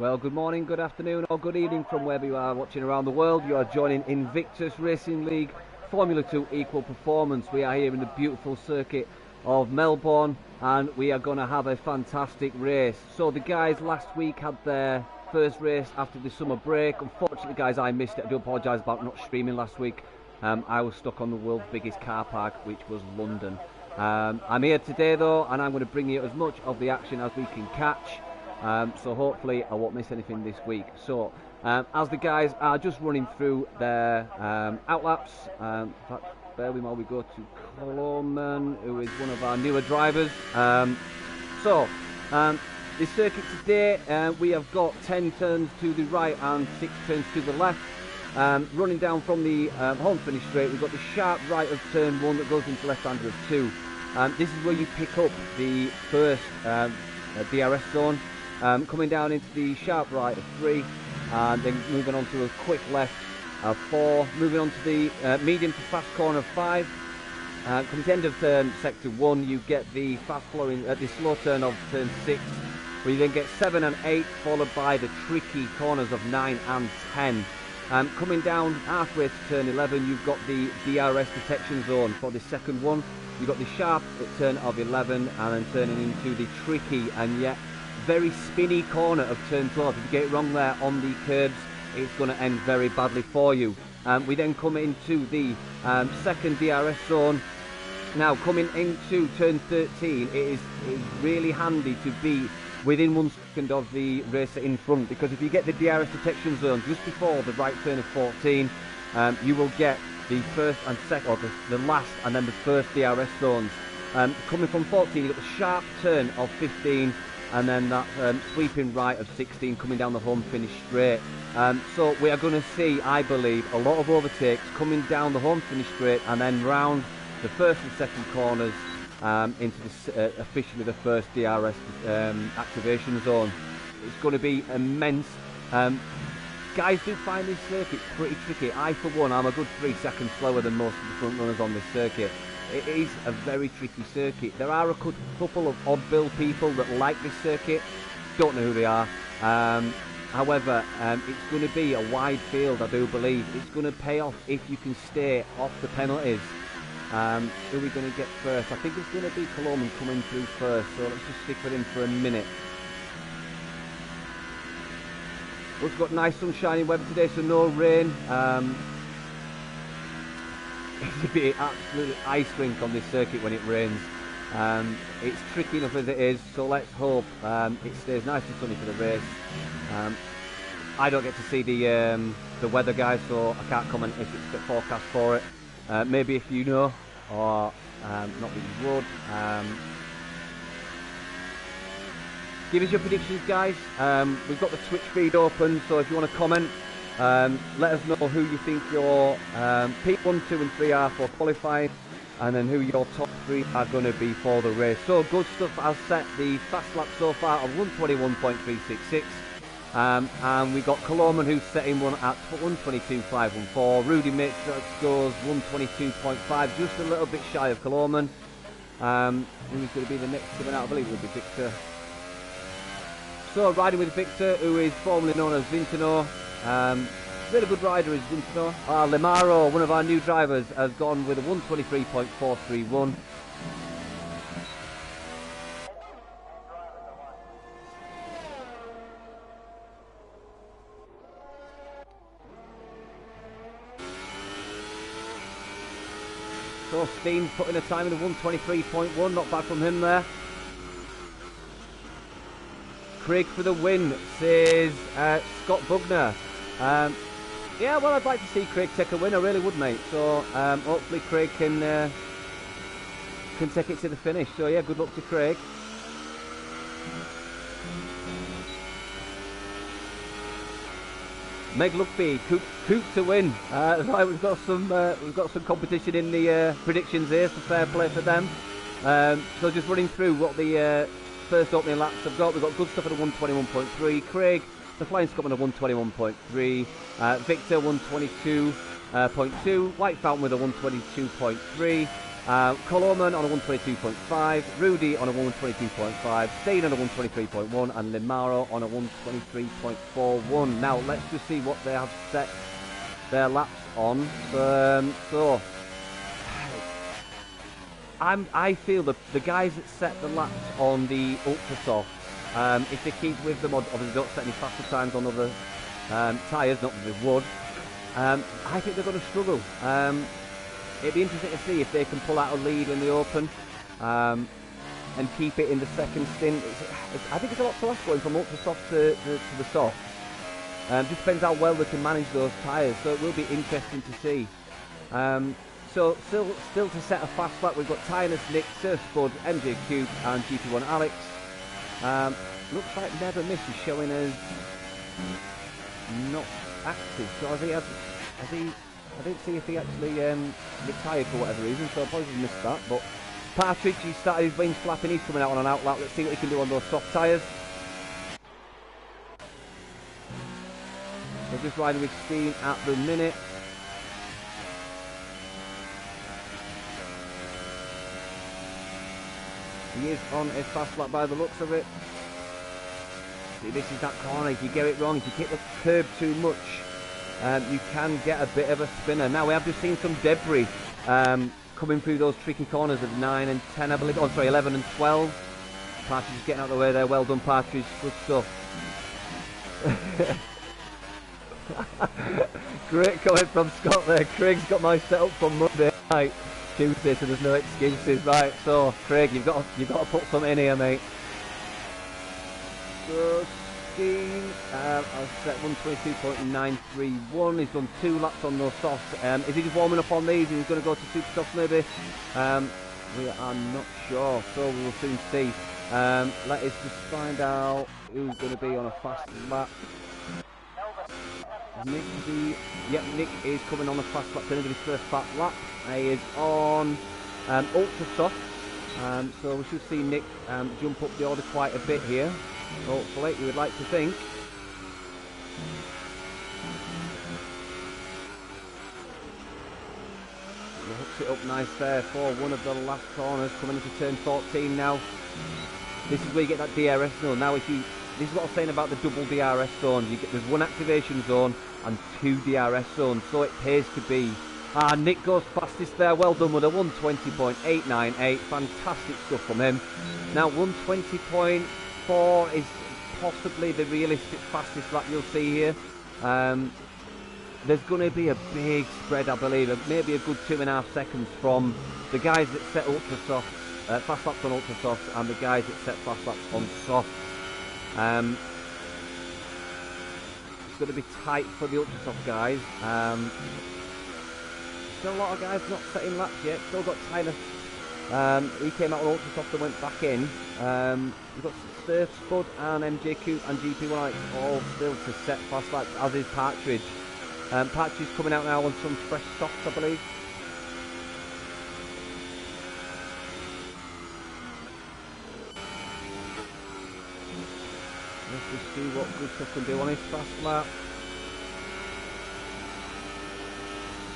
Well, good morning, good afternoon, or good evening from wherever you are watching around the world. You are joining Invictus Racing League Formula 2 Equal Performance. We are here in the beautiful circuit of Melbourne, and we are going to have a fantastic race. So the guys last week had their first race after the summer break. Unfortunately, guys, I missed it. I do apologise about not streaming last week. I was stuck on the world's biggest car park, which was London. I'm here today, though, and I'm going to bring you as much of the action as we can catch. So hopefully I won't miss anything this week. So as the guys are just running through their outlaps, in fact, bear with me while we go to Coleman, who is one of our newer drivers. This circuit today, we have got 10 turns to the right and 6 turns to the left. Running down from the home finish straight, we've got the sharp right of turn 1 that goes into left-hander of 2. This is where you pick up the first DRS zone. Coming down into the sharp right of 3, and then moving on to a quick left of 4, moving on to the medium to fast corner of 5. Coming to the end of turn sector 1, you get the fast flowing, the slow turn of turn 6, where you then get 7 and 8, followed by the tricky corners of 9 and 10. Coming down halfway to turn 11, you've got the DRS detection zone for the second one. You've got the sharp turn of 11, and then turning into the tricky and yet very spinny corner of turn 12. If you get it wrong there on the curbs, it's going to end very badly for you. We then come into the second DRS zone. Now coming into turn 13, it is really handy to be within 1 second of the racer in front, because if you get the DRS detection zone just before the right turn of 14, you will get the first and second, or the last and then the first DRS zones. Coming from 14, you've got the sharp turn of 15, and then that sweeping right of 16 coming down the home finish straight. So we are going to see, I believe, a lot of overtakes coming down the home finish straight and then round the first and second corners into officially the first DRS activation zone. It's going to be immense. Guys do find this circuit pretty tricky. I, for one, I'm a good 3 seconds slower than most of the front runners on this circuit. It is a very tricky circuit. There are a couple of odd bill people that like this circuit. Don't know who they are. However, it's going to be a wide field, I do believe. It's going to pay off if you can stay off the penalties. Who are we going to get first? I think it's going to be Coleman coming through first, so let's just stick with him for a minute. We've got nice sunshiny weather today, so no rain. It's a bit absolutely ice rink on this circuit when it rains. It's tricky enough as it is, so let's hope it stays nice and sunny for the race. I don't get to see the weather, guys, so I can't comment if it's the forecast for it. Maybe if you know, or not that you would. Give us your predictions, guys. We've got the Twitch feed open, so if you want to comment, let us know who you think your P1, 2 and 3 are for qualifying, and then who your top 3 are going to be for the race. So good stuff. I've set the fast lap so far of 121.366, and we've got Coleman who's setting one at 122.514. Rudy Mitch goes 122.5, just a little bit shy of Coleman. Who's going to be the next coming out? I believe it will be Victor. So riding with Victor, who is formerly known as Vintano. Really good rider is Vintano. Lemaro, one of our new drivers, has gone with a 123.431. So Steen putting a time in of 123.1, not bad from him there. Craig for the win, says Scott Bugner. Yeah, well, I'd like to see Craig take a win, I really would, mate. So hopefully Craig can take it to the finish. So yeah, good luck to Craig. Meg Luckby, Coop to win. Right, we've got some competition in the predictions here, so fair play for them. So just running through what the first opening laps have got. We've got good stuff at a 121.3. Craig, the Flying Scotsman, at 121.3. Victor 122.2. White Fountain with a 122.3. Coleman on a 122.5, Rudy on a 122.5, Steen on a 123.1, and Limaro on a 123.41. Now let's just see what they have set their laps on. So I feel that the guys that set the laps on the Ultra Soft, if they keep with them, obviously don't set any faster times on other tyres, not that they would, I think they're going to struggle. It'd be interesting to see if they can pull out a lead in the Open and keep it in the second stint. I think it's a lot to ask going from Ultra Soft to the soft. Just depends how well they can manage those tyres, so it will be interesting to see. So still to set a fast lap, we've got Tynus, Nick, Sir Spud, MJ Cube and GP1 Alex. Looks like Never Miss is showing as not active. So has he? I didn't see if he actually retired for whatever reason, so I probably missed that. But Partridge, he started his wings flapping, he's coming out on an out lap. Let's see what he can do on those soft tyres. So just riding with Steen at the minute. He is on a fast lap by the looks of it. See, this is that corner. If you get it wrong, if you hit the curb too much, you can get a bit of a spinner. Now we have just seen some debris coming through those tricky corners of 9 and 10, I believe. Oh, sorry, 11 and 12. Partridge is getting out of the way there. Well done, Partridge. Good stuff. Great comment from Scott there. Craig's got my setup from Monday night, Tuesday, so there's no excuses. Right, so Craig, you've got to put something in here, mate. So Steen, I'll set 122.931. He's done 2 laps on those softs. Is he just warming up on these and he's going to go to super softs maybe? We are not sure, so we will soon see. Let us just find out who's going to be on a fast lap. Nick is coming on a fast lap, going to be his first fast lap. He is on Ultra Soft, so we should see Nick jump up the order quite a bit here. Hopefully, you would like to think. He hooks it up nice there for one of the last corners, coming into turn 14 now. This is where you get that DRS zone. Now, this is what I was saying about the double DRS zone. There's one activation zone and 2 DRS zones, so it pays to be. Nick goes fastest there. Well done with a 120.898. Fantastic stuff from him. Now 120.4 is possibly the realistic fastest lap you'll see here. There's going to be a big spread, I believe, maybe a good 2.5 seconds from the guys that set Ultra Softs, fast laps on Ultra Softs, and the guys that set fast laps on soft. It's going to be tight for the Ultra Soft guys. Still a lot of guys not setting laps yet. Still got Tyler. He came out on Ultra Soft and went back in. We've got Surf Spud and MJ Coop and GP1 Alex all still to set fast laps, as is Partridge. Partridge is coming out now on some fresh softs, I believe. Let's just see what good stuff can do on his fast lap.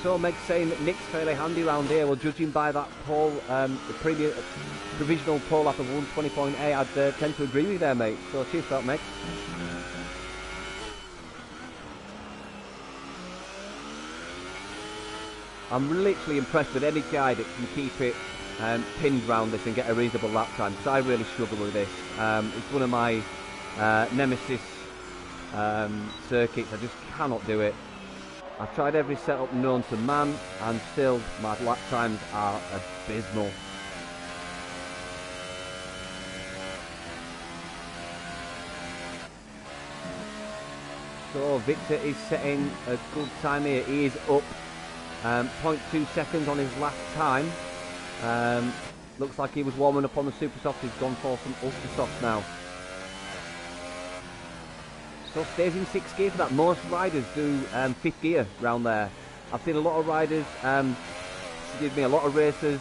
So Meg's saying that Nick's fairly handy round here. Well, judging by that pole, the provisional pole lap of 120.8, I'd tend to agree with you there, mate. So cheers for that, Meg. I'm literally impressed with any guy that can keep it pinned round this and get a reasonable lap time, because I really struggle with this. It's one of my nemesis circuits. I just cannot do it. I've tried every setup known to man, and still my lap times are abysmal. So Victor is setting a good time here. He is up 0.2 seconds on his last time. Looks like he was warming up on the Super Soft. He's gone for some Ultra Softs now. So stays in 6th gear for that. Most riders do 5th gear round there. I've seen a lot of riders, a lot of racers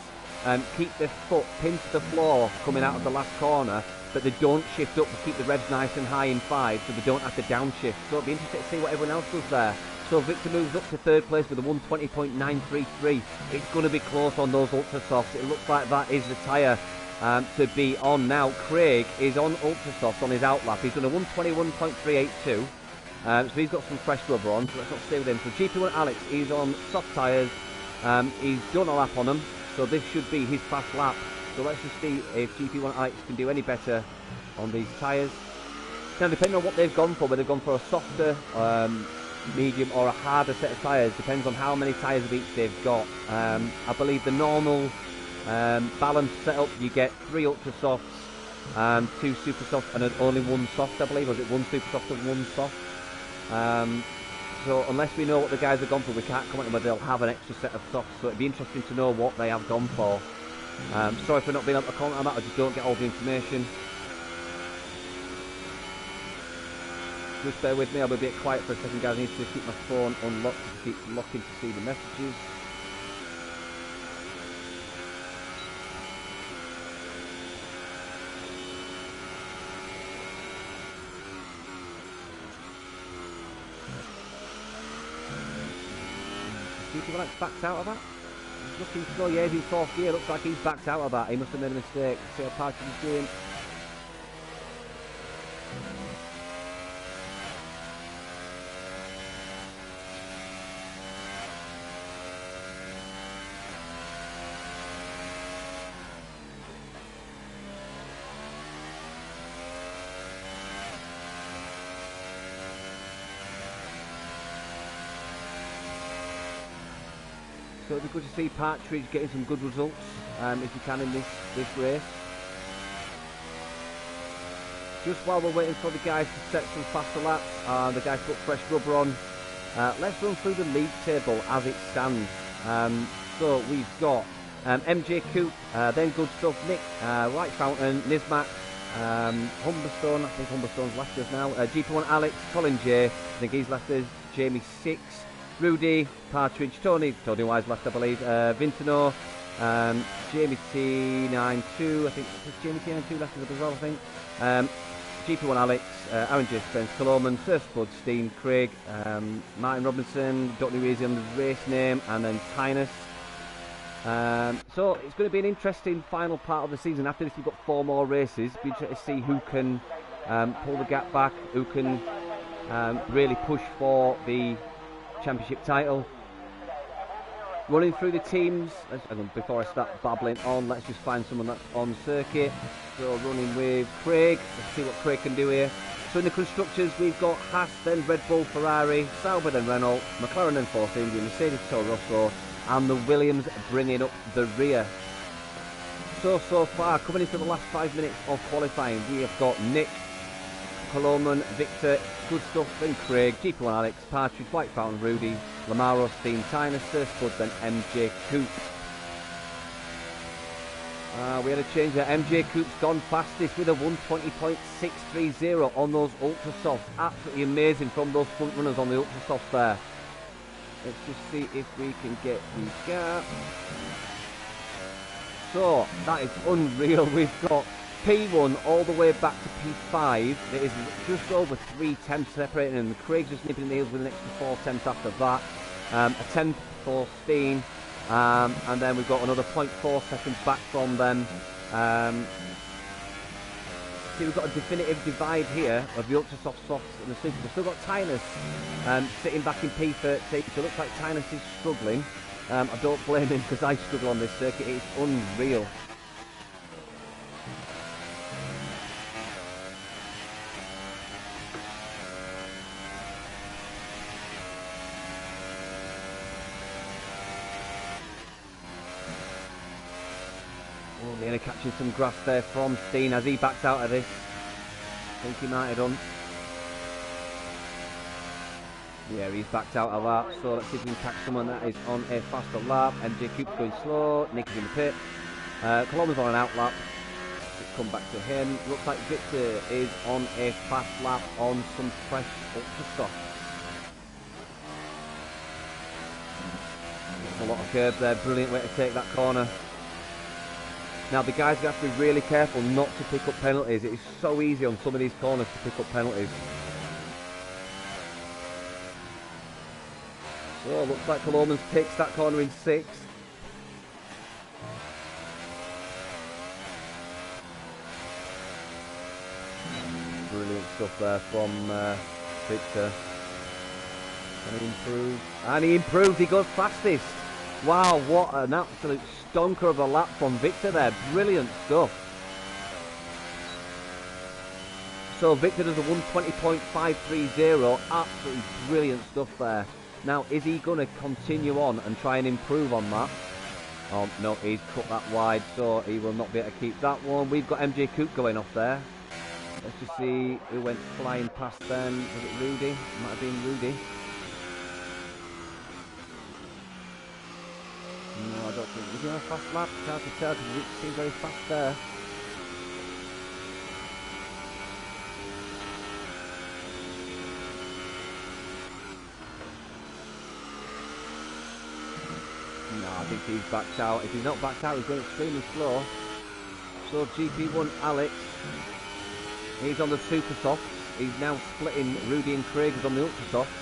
keep their foot pinned to the floor coming out of the last corner, but they don't shift up to keep the revs nice and high in 5, so they don't have to downshift. So it'll be interesting to see what everyone else does there. So Victor moves up to third place with a 120.933. It's going to be close on those Ultra Softs. It looks like that is the tyre to be on now. Craig is on Ultra Softs on his outlap. He's done a 121.382. So he's got some fresh rubber on, so let's not stay with him. So GP1 Alex, he's on soft tyres. He's done a lap on them, so this should be his fast lap. So let's just see if GP1 Alex can do any better on these tyres. Now, depending on what they've gone for, whether they've gone for a softer, medium or a harder set of tyres, depends on how many tyres of each they've got. I believe the normal balanced setup, you get 3 Ultra Softs, 2 Super Softs and only 1 soft, I believe. Was it 1 Super Soft and 1 soft? So unless we know what the guys have gone for, we can't comment on whether they'll have an extra set of softs. So it'd be interesting to know what they have gone for. Sorry for not being able to comment on that, I just don't get all the information. Just bear with me, I'll be a bit quiet for a second, guys. I need to keep my phone unlocked to keep looking to see the messages. GP1 Alex backed out of that. He's looking to go, yeah, he's in 4th gear. Looks like he's backed out of that. He must have made a mistake. See how Partridge is doing. So it'd be good to see Partridge getting some good results if he can in this race. Just while we're waiting for the guys to set some faster laps, the guys put fresh rubber on, let's run through the league table as it stands. So we've got MJ Coupe, then Good Stuff, Nick, White Fountain, Nismac, Humberstone, I think Humberstone's left us now, GP1 Alex, Colin J, I think he's left us, Jamie 6, Rudy, Partridge, Tony Wise left, I believe, Vintano, Jamie T92, I think Jamie T92 left us as well, I think. GP1 Alex, Aaron J. Spence, Coloman, Sir Spud, Steen, Craig, Martin Robinson, don't know easy on the race name, and then Tynus. So it's going to be an interesting final part of the season. After this, we've got 4 more races. Be interested to see who can pull the gap back, who can really push for the championship title. Running through the teams, before I start babbling on, let's just find someone that's on circuit. So running with Craig, let's see what Craig can do here. So in the constructors, we've got Haas, then Red Bull, Ferrari, Sauber, then Renault, McLaren, then Force India, Mercedes, Toro Rosso, and the Williams bringing up the rear. So far, coming into the last 5 minutes of qualifying, we have got Nick, Coloman, Victor, Good Stuff, then Craig, GP1 Alex, Partridge, White Fountain, Rudy, Lamaro, Steen, Tyner, Sir Spud, then MJ Coupe. We had a change there. MJ Coupe's gone fastest with a 120.630 on those Ultra Softs. Absolutely amazing from those front runners on the Ultra Softs there. Let's just see if we can get the gap. So, that is unreal. We've got P1 all the way back to P5. It is just over 3 tenths separating them. Craig's just nipping the heels with an extra 4 tenths after that. A tenth for Steen. And then we've got another 0.4 seconds back from them. See, we've got a definitive divide here of the Ultra Soft Softs and the Super. We've still got Tynus sitting back in P13. So it looks like Tynus is struggling. I don't blame him because I struggle on this circuit. It's unreal. Nearly catching some grass there from Steen as he backs out of this. I think he might have done. Yeah, he's backed out of that. So let's see if we can catch someone that is on a faster lap. MJ Coupe's going slow. Nick is in the pit. Colombo's on an out lap. Let's come back to him. Looks like Victor is on a fast lap on some fresh Ultra Soft. A lot of curves there. Brilliant way to take that corner. Now the guys have to be really careful not to pick up penalties. It is so easy on some of these corners to pick up penalties. So looks like Coloman's takes that corner in 6. Brilliant stuff there from Victor. Can he improve? And he improved, he goes fastest. Wow, what an absolute stonker of a lap from Victor there. Brilliant stuff. So Victor does a 120.530. Absolutely brilliant stuff there. Now, is he going to continue on and try and improve on that? Oh, no, he's cut that wide, so he will not be able to keep that one. We've got MJ Coop going off there. Let's just see who went flying past then. Was it Rudy? Might have been Rudy. No, I don't think. Was he on a fast lap? It's hard to tell because it seemed very fast there. No, I think he's backed out. If he's not backed out, he's going extremely slow. So GP1 Alex, he's on the super softs. He's now splitting Rudy and Craig is on the ultra softs.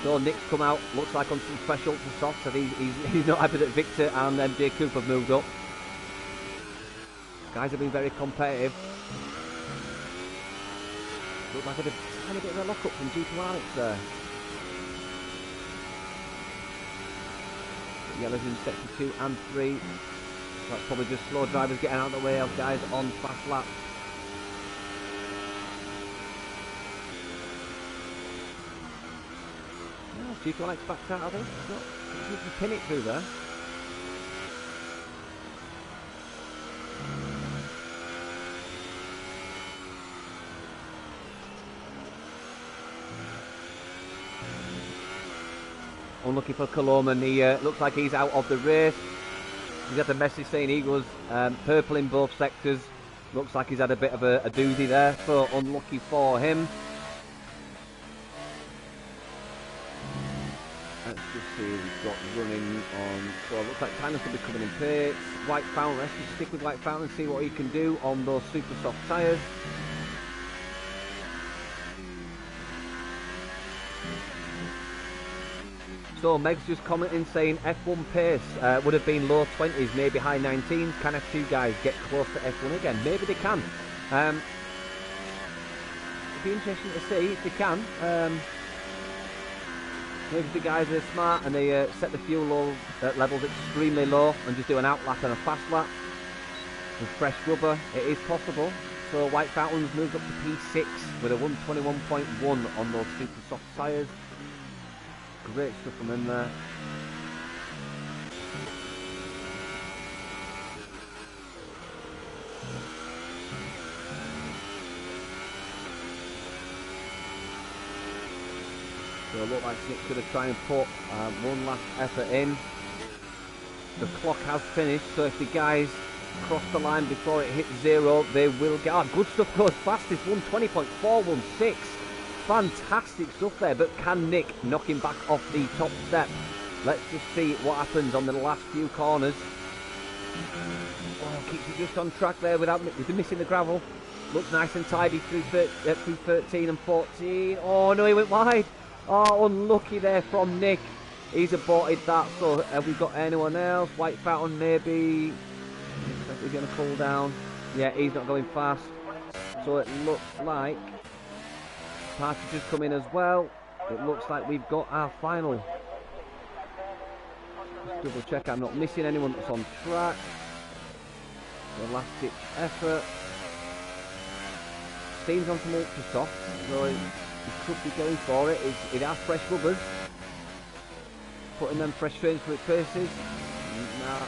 So Nick's come out, looks like on some fresh ultra softs, and he's not happy that Victor and MJ Coop have moved up. Guys have been very competitive. Looks like a tiny bit of a lock-up from GP1 Alex there. Yellows in section 2 and 3. That's probably just slow drivers getting out of the way of guys on fast laps. No, GP1 Alex backed out, I think. You can pin it through there. Unlucky for Coloman, he looks like he's out of the race. He's had the message saying he was purple in both sectors. Looks like he's had a bit of a doozy there, so unlucky for him. Let's just see who we've got running on. So it looks like Tyler's going to be coming in pace. White Fountain, let's just stick with White Fountain and see what he can do on those super soft tyres. So Meg's just commenting saying F1 pace would have been low 20s, maybe high 19s. Can F2 guys get close to F1 again? Maybe they can. It'd be interesting to see if they can. Maybe the guys are smart and they set the fuel levels extremely low and just do an out lap and a fast lap with fresh rubber. It is possible. So White Fountains moved up to P6 with a 121.1 on those super soft tyres. Great stuff from in there. So it looked like Nick's going to try and put one last effort in. The clock has finished, so if the guys cross the line before it hits 0, they will get... Oh, good stuff goes fastest, 120.416. Fantastic stuff there, but can Nick knock him back off the top step? Let's just see what happens on the last few corners. Oh, keeps it just on track there without missing the gravel. Looks nice and tidy through 13 and 14. Oh no, he went wide. Oh, unlucky there from Nick. He's aborted that. So have we got anyone else? White Fountain maybe. He's going to cool down. Yeah, he's not going fast. So it looks like Partridge has come in as well. It looks like we've got our final. Just double check I'm not missing anyone that's on track. The last ditch effort. Steam's on some ultra soft, so he could be going for it. It has fresh rubbers. Putting them fresh frames for its paces. Nah.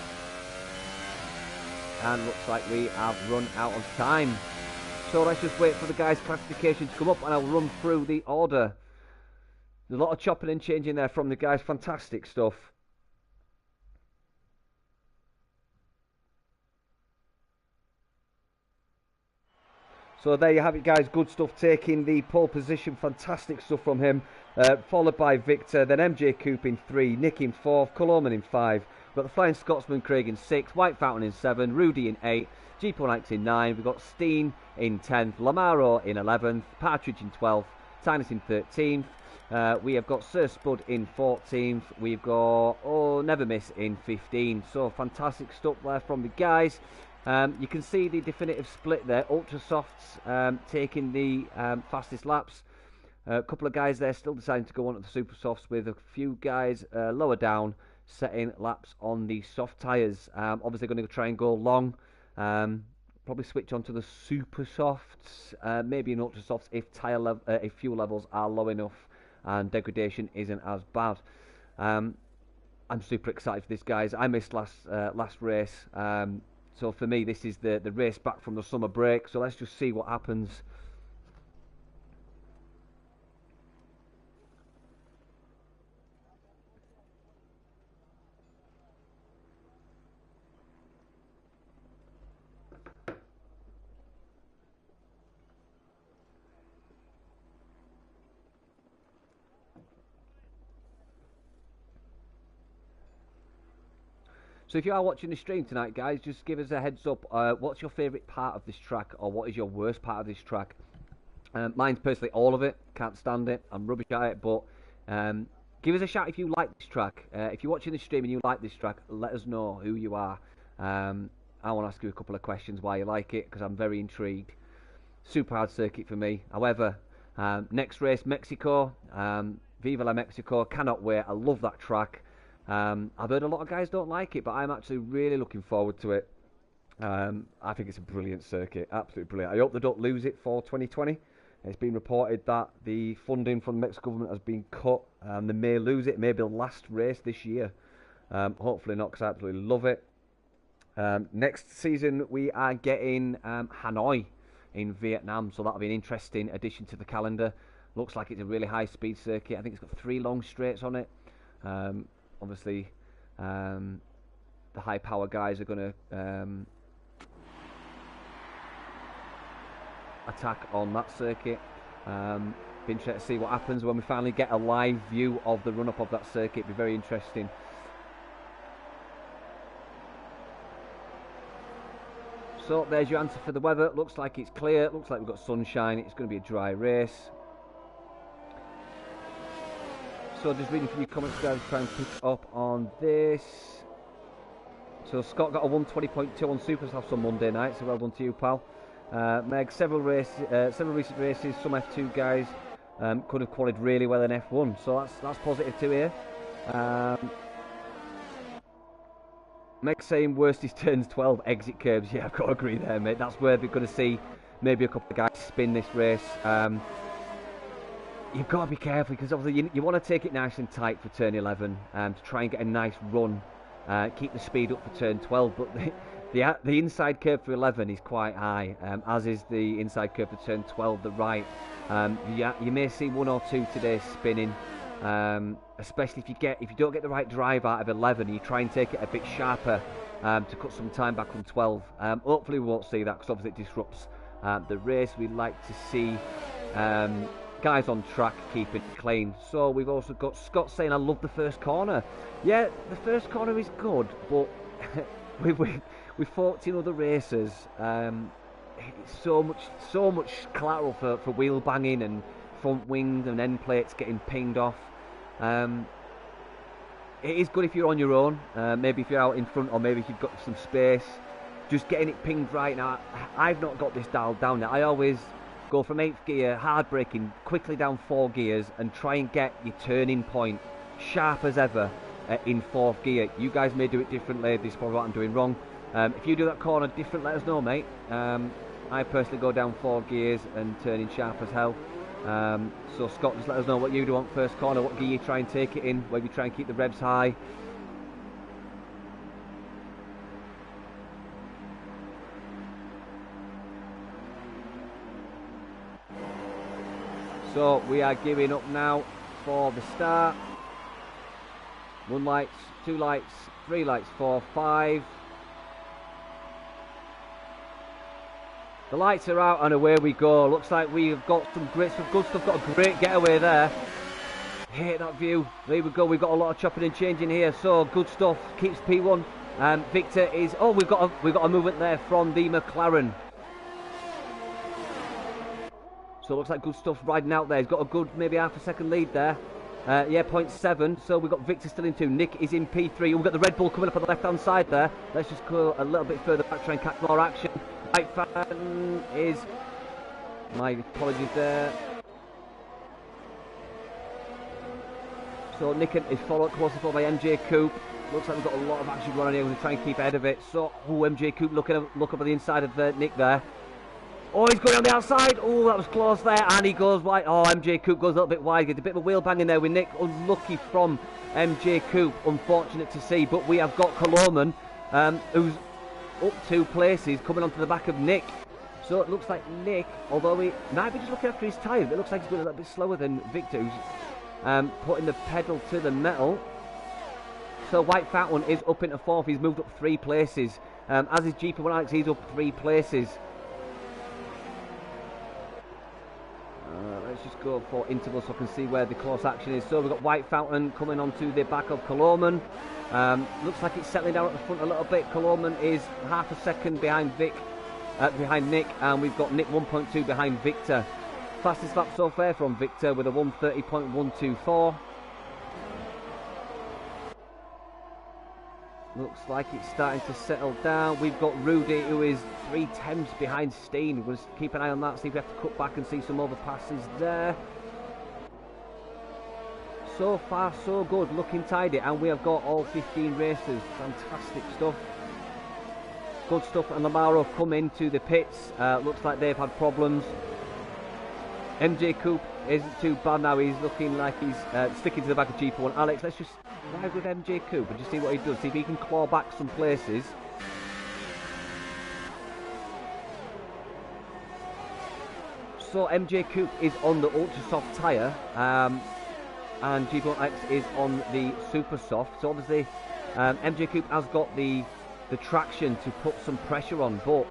And looks like we have run out of time. So let's just wait for the guys' classification to come up and I'll run through the order. There's a lot of chopping and changing there from the guys. Fantastic stuff. So there you have it, guys. Good stuff, taking the pole position. Fantastic stuff from him. Followed by Victor, then MJ Coop in 3, Nick in 4th, Coloman in 5, We've got the Flying Scotsman, Craig in 6th, White Fountain in 7th, Rudy in 8th, G4Nikes in 9th, we've got Steen in 10th, Lamaro in 11th, Partridge in 12th, Tinus in 13th, we have got Sir Spud in 14th, we've got Never Miss in 15th. So fantastic stuff there from the guys. You can see the definitive split there. Ultra Softs taking the fastest laps. A couple of guys there still deciding to go on to the Super Softs, with a few guys lower down setting laps on the soft tyres. Obviously going to try and go long. Probably switch on to the Super Softs, maybe an Ultra Softs if if fuel levels are low enough and degradation isn't as bad. I'm super excited for this, guys. I missed last race, so for me this is the race back from the summer break. So let's just see what happens. So if you are watching the stream tonight, guys, just give us a heads up. What's your favourite part of this track, or what is your worst part of this track? Mine's personally all of it. Can't stand it. I'm rubbish at it. But give us a shout if you like this track. If you're watching the stream and you like this track, let us know who you are. I want to ask you a couple of questions why you like it, because I'm very intrigued. Super hard circuit for me. However, next race, Mexico. Viva la Mexico. Cannot wait. I love that track. I've heard a lot of guys don't like it, but I'm actually really looking forward to it. I think it's a brilliant circuit, absolutely brilliant. I hope they don't lose it for 2020. It's been reported that the funding from the Mexican government has been cut, and they may lose it. Maybe the last race this year. Hopefully not, because I absolutely love it. Next season we are getting Hanoi in Vietnam, so that'll be an interesting addition to the calendar. Looks like it's a really high speed circuit. I think it's got 3 long straights on it. Obviously, the high power guys are going to attack on that circuit. Be interested to see what happens when we finally get a live view of the run-up of that circuit. Be very interesting. So there's your answer for the weather. Looks like it's clear. Looks like we've got sunshine. It's going to be a dry race. So just reading from your comments, guys, try and pick up on this. So Scott got a 120.2 on Supersoft on Monday night, so well done to you, pal. Meg, several recent races, some F2 guys could have qualified really well in F1, so that's positive to hear. Meg saying worst is turns 12 exit curbs. Yeah, I've got to agree there, mate. That's where we're going to see maybe a couple of guys spin this race. You've got to be careful, because obviously you want to take it nice and tight for turn 11 to try and get a nice run, keep the speed up for turn 12. But the inside curve for 11 is quite high, as is the inside curve for turn 12, the right. You may see 1 or 2 today spinning, especially if you don't get the right drive out of 11, and you try and take it a bit sharper to cut some time back on 12. Hopefully we won't see that, because obviously it disrupts the race. We'd like to see guys on track keep it clean. So we've also got Scott saying, I love the first corner. Yeah, the first corner is good, but with 14 other racers, it's so much collateral for wheel banging and front wing and end plates getting pinged off. It is good if you're on your own, maybe if you're out in front, or maybe if you've got some space, just getting it pinged right. Now I've not got this dialed down yet. I always go from 8th gear, hard braking, quickly down 4 gears, and try and get your turning point sharp as ever in 4th gear. You guys may do it differently. This is probably what I'm doing wrong. If you do that corner different, let us know, mate. I personally go down 4 gears and turn in sharp as hell. So Scott, just let us know what you do on first corner, what gear you try and take it in, where you try and keep the revs high. So we are giving up now for the start. 1 light, 2 lights, 3 lights, 4, 5. The lights are out and away we go. Looks like we've got some great stuff, good stuff, got a great getaway there. Hate that view. There we go. We've got a lot of chopping and changing here. So good stuff. Keeps P1. Victor is. Oh, we've got a movement there from the McLaren. So it looks like good stuff riding out there. He's got a good maybe half a second lead there. Yeah, 0.7. So we've got Victor still in 2. Nick is in P3. We've got the Red Bull coming up on the left-hand side there. Let's just go a little bit further back, try and catch more action. Right fan is. My apologies there. So Nick is followed closely followed by MJ Coupe. Looks like we've got a lot of action going on here. We're going to try and keep ahead of it. So, MJ Coupe look up at the inside of Nick there. Oh, he's going on the outside. Oh, that was close there. And he goes wide. Oh, MJ Coupe goes a little bit wide. Gets a bit of a wheel bang in there with Nick. Unlucky from MJ Coupe. Unfortunate to see. But we have got Coloman, who's up 2 places, coming onto the back of Nick. So it looks like Nick, although he might be just looking after his tyres, but it looks like he's going a little bit slower than Victor, who's putting the pedal to the metal. So White Fountain is up into 4th. He's moved up 3 places. As is GP1 Alex, he's up 3 places. Let's just go for intervals so I can see where the close action is. So we've got White Fountain coming onto the back of Coloman. Looks like it's settling down at the front a little bit. Coloman is half a second behind Nick, and we've got Nick 1.2 behind Victor. Fastest lap so far from Victor with a 1:30.124. Looks like it's starting to settle down. We've got Rudy, who is 3/10 behind Steen. We'll keep an eye on that, see if we have to cut back and see some overpasses there. So far, so good. Looking tidy. And we have got all 15 racers. Fantastic stuff. Good stuff. And Lamaro have come into the pits. Looks like they've had problems. MJ Coupe isn't too bad now. He's looking like he's sticking to the back of GP1. Alex, let's just ride with MJ Coupe and just see what he does. See if he can claw back some places. So MJ Coupe is on the ultra soft tyre, and GP1X is on the super soft. So obviously, MJ Coupe has got the traction to put some pressure on, but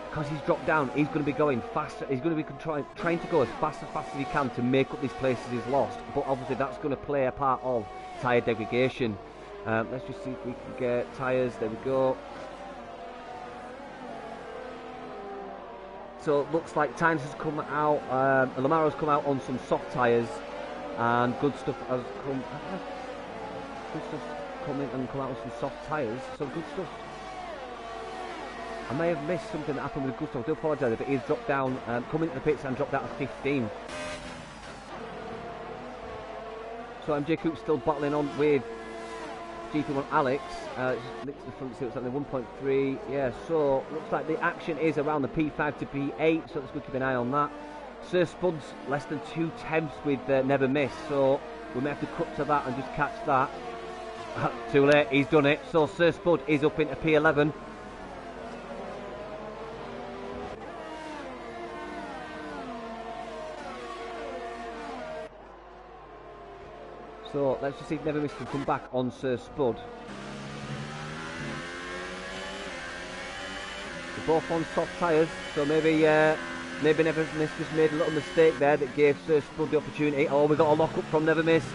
because he's dropped down, he's going to be going faster. He's going to be trying to go as fast as he can to make up these places he's lost. But obviously, that's going to play a part of tyre degradation. Let's just see if we can get tyres. There we go. So it looks like Tynes has come out. Lamaro's come out on some soft tyres, and good stuff has come. Good stuff come in and come out on some soft tyres. So good stuff. I may have missed something that happened with Gustav. I do apologise, but he's dropped down, come into the pits and dropped out of 15. So MJ Coupe's still battling on with GP1 Alex. Next to the front seat, it's like the 1.3. Yeah, so looks like the action is around the P5 to P8, so let's go keep an eye on that. Sir Spud's less than 2/10 with Never Miss, so we may have to cut to that and just catch that. Too late, he's done it. So Sir Spud is up into P11. So let's just see if Never Miss can come back on Sir Spud. They're both on soft tyres, so maybe Never Miss just made a little mistake there that gave Sir Spud the opportunity. Oh, we got a lock up from Never Miss,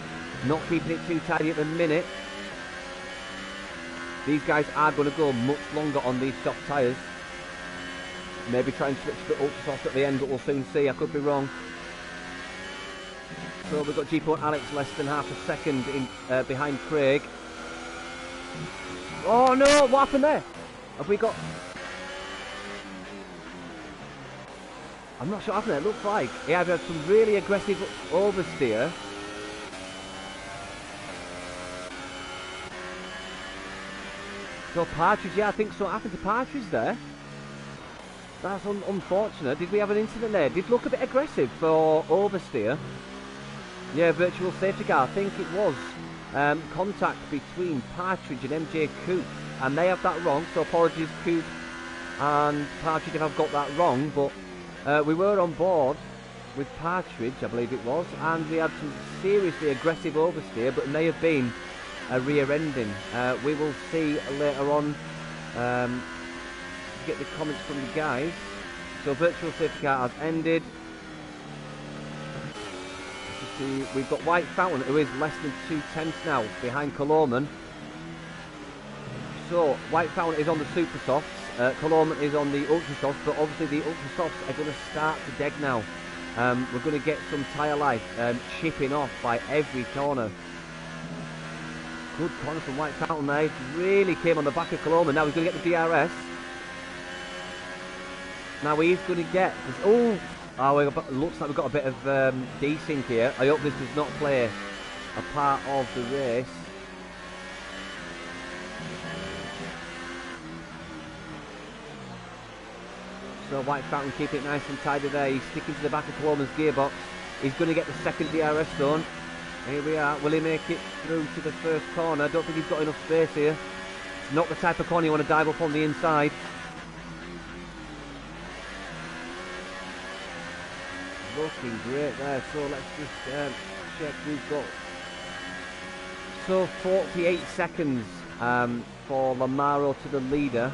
not keeping it too tidy at the minute. These guys are going to go much longer on these soft tyres. Maybe try and switch to the ultra soft at the end, but we'll soon see. I could be wrong. So we've got GP1 Alex less than half a second in behind Craig. Oh no, what happened there? Have we got... I'm not sure what happened there. It looks like he either had some really aggressive oversteer. So Partridge, yeah, I think so. What happened to Partridge there? That's unfortunate. Did we have an incident there? Did look a bit aggressive for oversteer. Yeah, virtual safety car. I think it was contact between Partridge and MJ Coupe, and they have that wrong. So apologies, Coupe and Partridge, if I've got that wrong. But we were on board with Partridge, I believe it was, and we had some seriously aggressive oversteer, but it may have been a rear ending. We will see later on. Get the comments from the guys. So virtual safety car has ended. we've got White Fountain, who is less than 2/10 now behind Colorman. So White Fountain is on the Super Softs, Colorman is on the Ultra Softs, but obviously the Ultra Softs are going to start to deg now. We're going to get some tyre life chipping off by every corner. Good corner from White Fountain there. He really came on the back of Colorman. Now he's going to get the DRS. Now he's going to get... Oh, looks like we've got a bit of desync here. I hope this does not play a part of the race. So White Fountain keep it nice and tidy there. He's sticking to the back of Colorman's gearbox. He's going to get the second DRS done. Here we are. Will he make it through to the first corner? I don't think he's got enough space here. It's not the type of corner you want to dive up on the inside. Looking great there. So let's just check. We've got 48 seconds for Lamaro to the leader.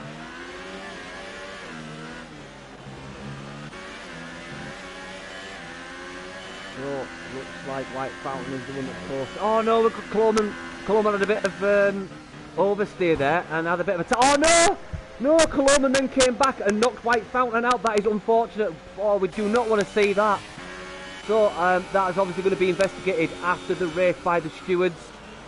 So looks like White Fountain is the one that's close. Oh no, look at Colorman had a bit of oversteer there and had a bit of a... Oh no! No, Colorman then came back and knocked White Fountain out. That is unfortunate. Oh, we do not want to see that. So that is obviously going to be investigated after the race by the stewards.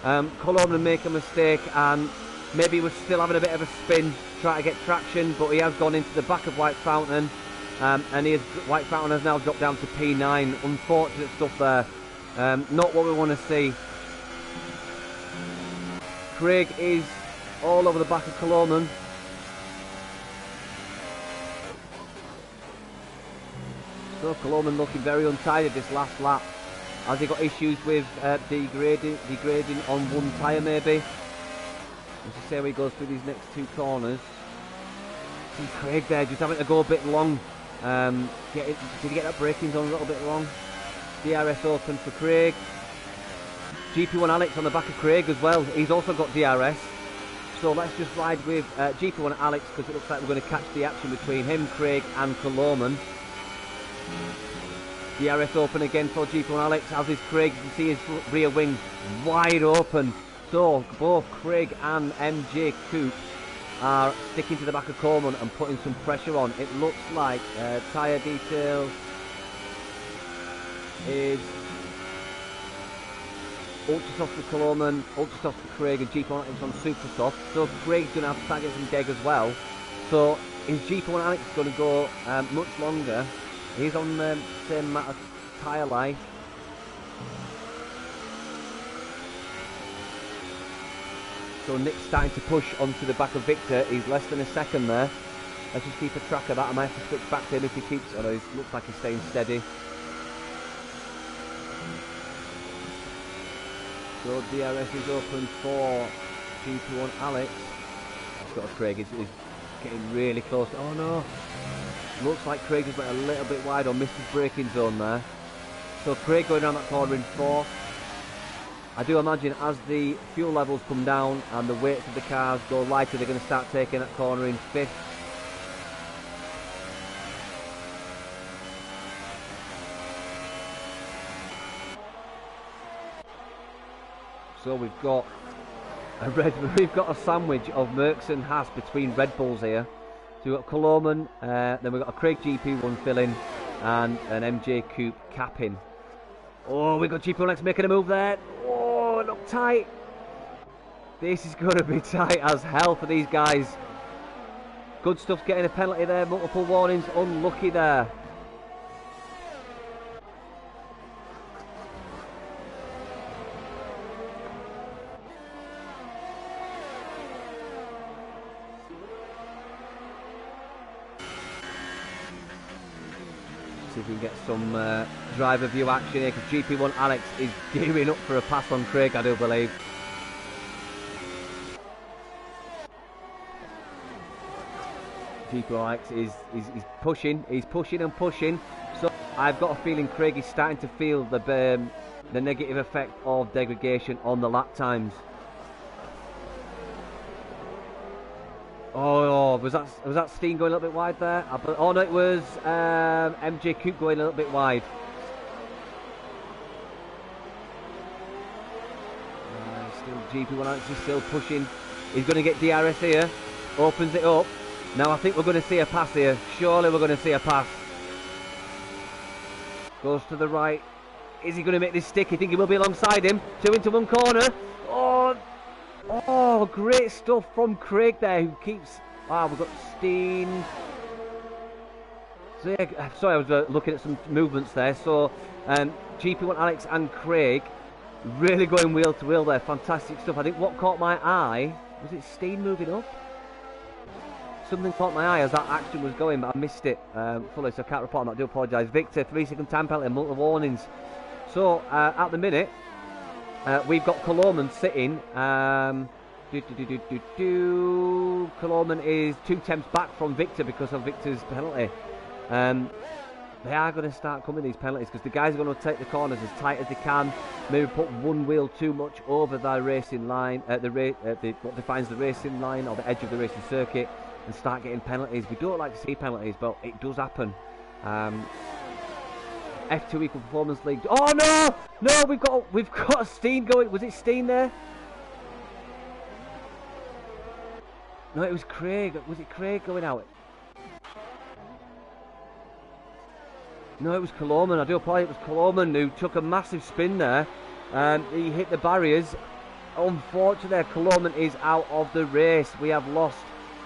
Colorman make a mistake and maybe was still having a bit of a spin, trying to get traction, but he has gone into the back of White Fountain. And White Fountain has now dropped down to P9. Unfortunate stuff there. Not what we want to see. Craig is all over the back of Colorman. So Colorman looking very untidy this last lap. Has he got issues with degrading on one tyre maybe? Let's just see how he goes through these next two corners. See Craig there just having to go a bit long. Did he get that braking zone a little bit wrong? DRS open for Craig. GP1 Alex on the back of Craig as well. He's also got DRS. So let's just ride with GP1 Alex because it looks like we're going to catch the action between him, Craig and Colorman. DRS open again for GP1 Alex, as is Craig. You can see his rear wing wide open. So both Craig and MJ Coupe are sticking to the back of Colorman and putting some pressure on. It looks like tyre detail is ultra soft for Colorman, ultra soft for Craig, and GP1 Alex on super soft. So Craig's going to have to try to get some deg as well. So is GP1 Alex going to go much longer? He's on the same amount of tyre life. So Nick's starting to push onto the back of Victor. He's less than a second there. Let's just keep a track of that. I might have to switch back to him if he keeps... Oh no, he looks like he's staying steady. So DRS is open for GP1 Alex. It's got Craig. He's getting really close. Oh no. Looks like Craig just went a little bit wide or missed his braking zone there. So Craig going down that corner in fourth. I do imagine as the fuel levels come down and the weights of the cars go lighter, they're going to start taking that corner in fifth. So we've got a sandwich of Mercs and Haas between Red Bulls here. So we've got Colorman, then we've got a Craig GP1 filling and an MJ Coupe capping. Oh, we've got GP1X making a move there. Oh, it looked tight. This is going to be tight as hell for these guys. Good stuff getting a penalty there, multiple warnings, unlucky there. See if we can get some driver view action here, because GP1 Alex is gearing up for a pass on Craig, I do believe. GP1 Alex is pushing, he's pushing and pushing. So I've got a feeling Craig is starting to feel the negative effect of degradation on the lap times. Oh, was that Steen going a little bit wide there? Oh no, it was MJ Coupe going a little bit wide. GP1 Alex is still pushing. He's going to get DRS here. Opens it up. Now I think we're going to see a pass here. Surely we're going to see a pass. Goes to the right. Is he going to make this stick? I think he will be alongside him. 2 into 1 corner. Oh, great stuff from Craig there, who keeps... we've got Steen. So, yeah, sorry, I was looking at some movements there. So, GP1 Alex and Craig really going wheel to wheel there. Fantastic stuff. I think what caught my eye, was it Steen moving up? Something caught my eye as that action was going, but I missed it fully, so I can't report on that. I do apologise. Victor, 3-second time penalty, multiple warnings. So, at the minute, we've got Colorman sitting. Colorman is 2 tenths back from Victor because of Victor's penalty. They are going to start coming, these penalties, because the guys are going to take the corners as tight as they can. Maybe put one wheel too much over the racing line, what defines the racing line or the edge of the racing circuit, and start getting penalties. We don't like to see penalties, but it does happen. F2 Equal Performance League. Oh no! No, we've got Steen going. Was it Steen there? No, it was Craig. Was it Craig going out? No, it was Colorman. I do apologize. It was Colorman who took a massive spin there. He hit the barriers. Unfortunately, Colorman is out of the race. We have lost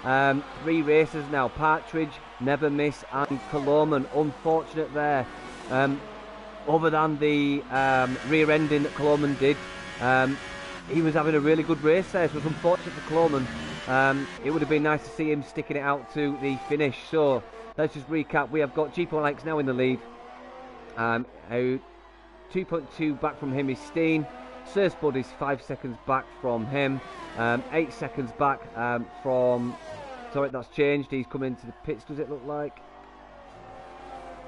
3 racers now. Partridge, Never Miss, and Colorman. Unfortunate there. Other than the rear ending that Colorman did, he was having a really good race there, so it was unfortunate for Colorman. It would have been nice to see him sticking it out to the finish. So let's just recap. We have got GP1 Alex now in the lead. 2.2 back from him is Steen. Sir Spud is 5 seconds back from him. 8 seconds back from... Sorry, that's changed. He's come into the pits, does it look like?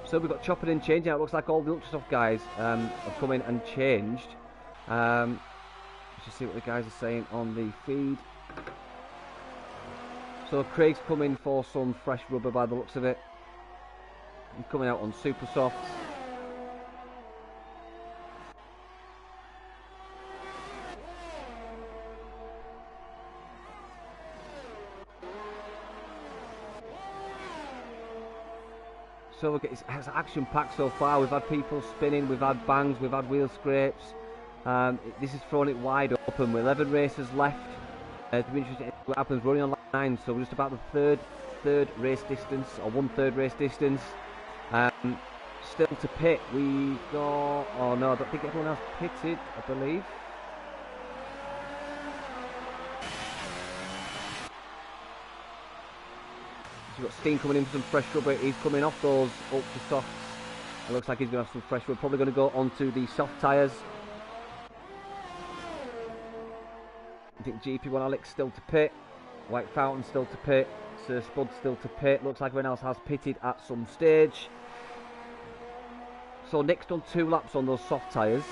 So we've got chopping and changing out. Looks like all the Ultrasoft guys have come in and changed. Let's just see what the guys are saying on the feed. So Craig's coming for some fresh rubber by the looks of it. He's coming out on Super Softs. So it's action packed so far. We've had people spinning, we've had bangs, we've had wheel scrapes. This is throwing it wide open with 11 races left. To be interesting what happens running on lap 9, so we're just about the third race distance, or 1/3 race distance. Still to pit, we got... Oh no, I don't think everyone else pitted, I believe. So we've got Steen coming in for some fresh rubber. He's coming off those ultra softs. It looks like he's going to have some fresh rubber. Probably going to go onto the soft tyres. I think GP1 Alex still to pit. White Fountain still to pit. Sir Spud still to pit. Looks like everyone else has pitted at some stage. So Nick's done 2 laps on those soft tyres.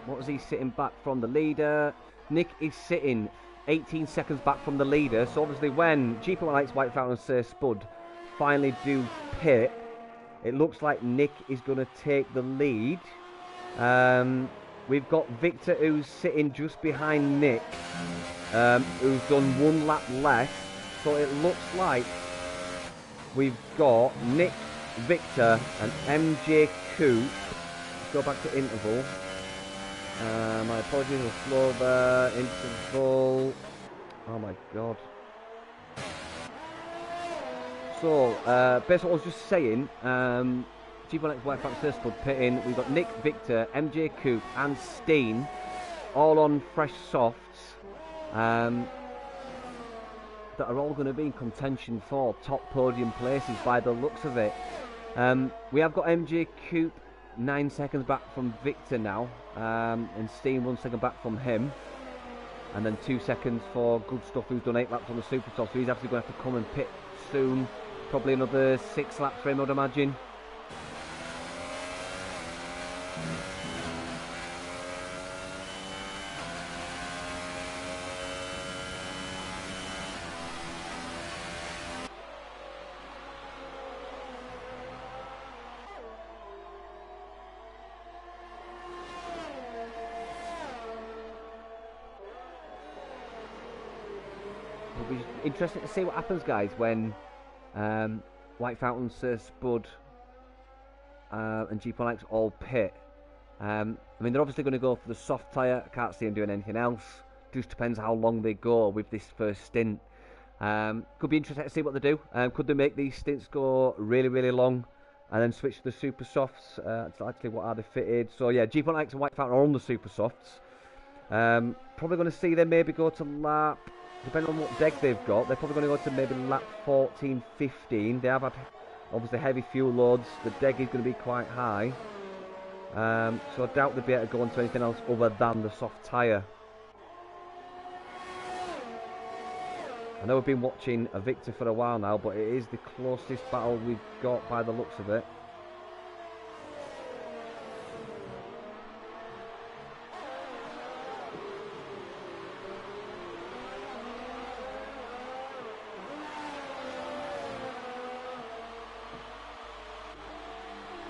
What was he sitting back from the leader? Nick is sitting 18 seconds back from the leader. So obviously when GP1 Alex, White Fountain and Sir Spud finally do pit, it looks like Nick is going to take the lead. We've got Victor who's sitting just behind Nick, who's done 1 lap less. So it looks like we've got Nick, Victor and MJ Coop. Let's go back to interval. My apologies, I'll slow there. Interval. Oh my god. So, basically what I was just saying, G1X White Fox Sir Spud pit in. We've got Nick, Victor, MJ Coop and Steen all on fresh softs that are all going to be in contention for top podium places by the looks of it. We have got MJ Coop 9 seconds back from Victor now, and Steen 1 second back from him, and then 2 seconds for Good Stuff who's done 8 laps on the Super Top, so he's actually going to have to come and pit soon, probably another 6 laps for him, I'd imagine. interesting to see what happens, guys, when White Fountain, Sir Spud, and G1X all pit. I mean, they're obviously going to go for the soft tyre. I can't see them doing anything else. Just depends how long they go with this first stint. Could be interesting to see what they do. Could they make these stints go really, really long and then switch to the super softs? Actually, what are they fitted? So yeah, G1X and White Fountain are on the super softs. Probably going to see them maybe go to lap, depending on what deck they've got, they're probably going to go to maybe lap 14, 15. They have had obviously heavy fuel loads. The deck is going to be quite high. So I doubt they'll be able to go on to anything else other than the soft tyre. I know we've been watching a Victor for a while now, but it is the closest battle we've got by the looks of it.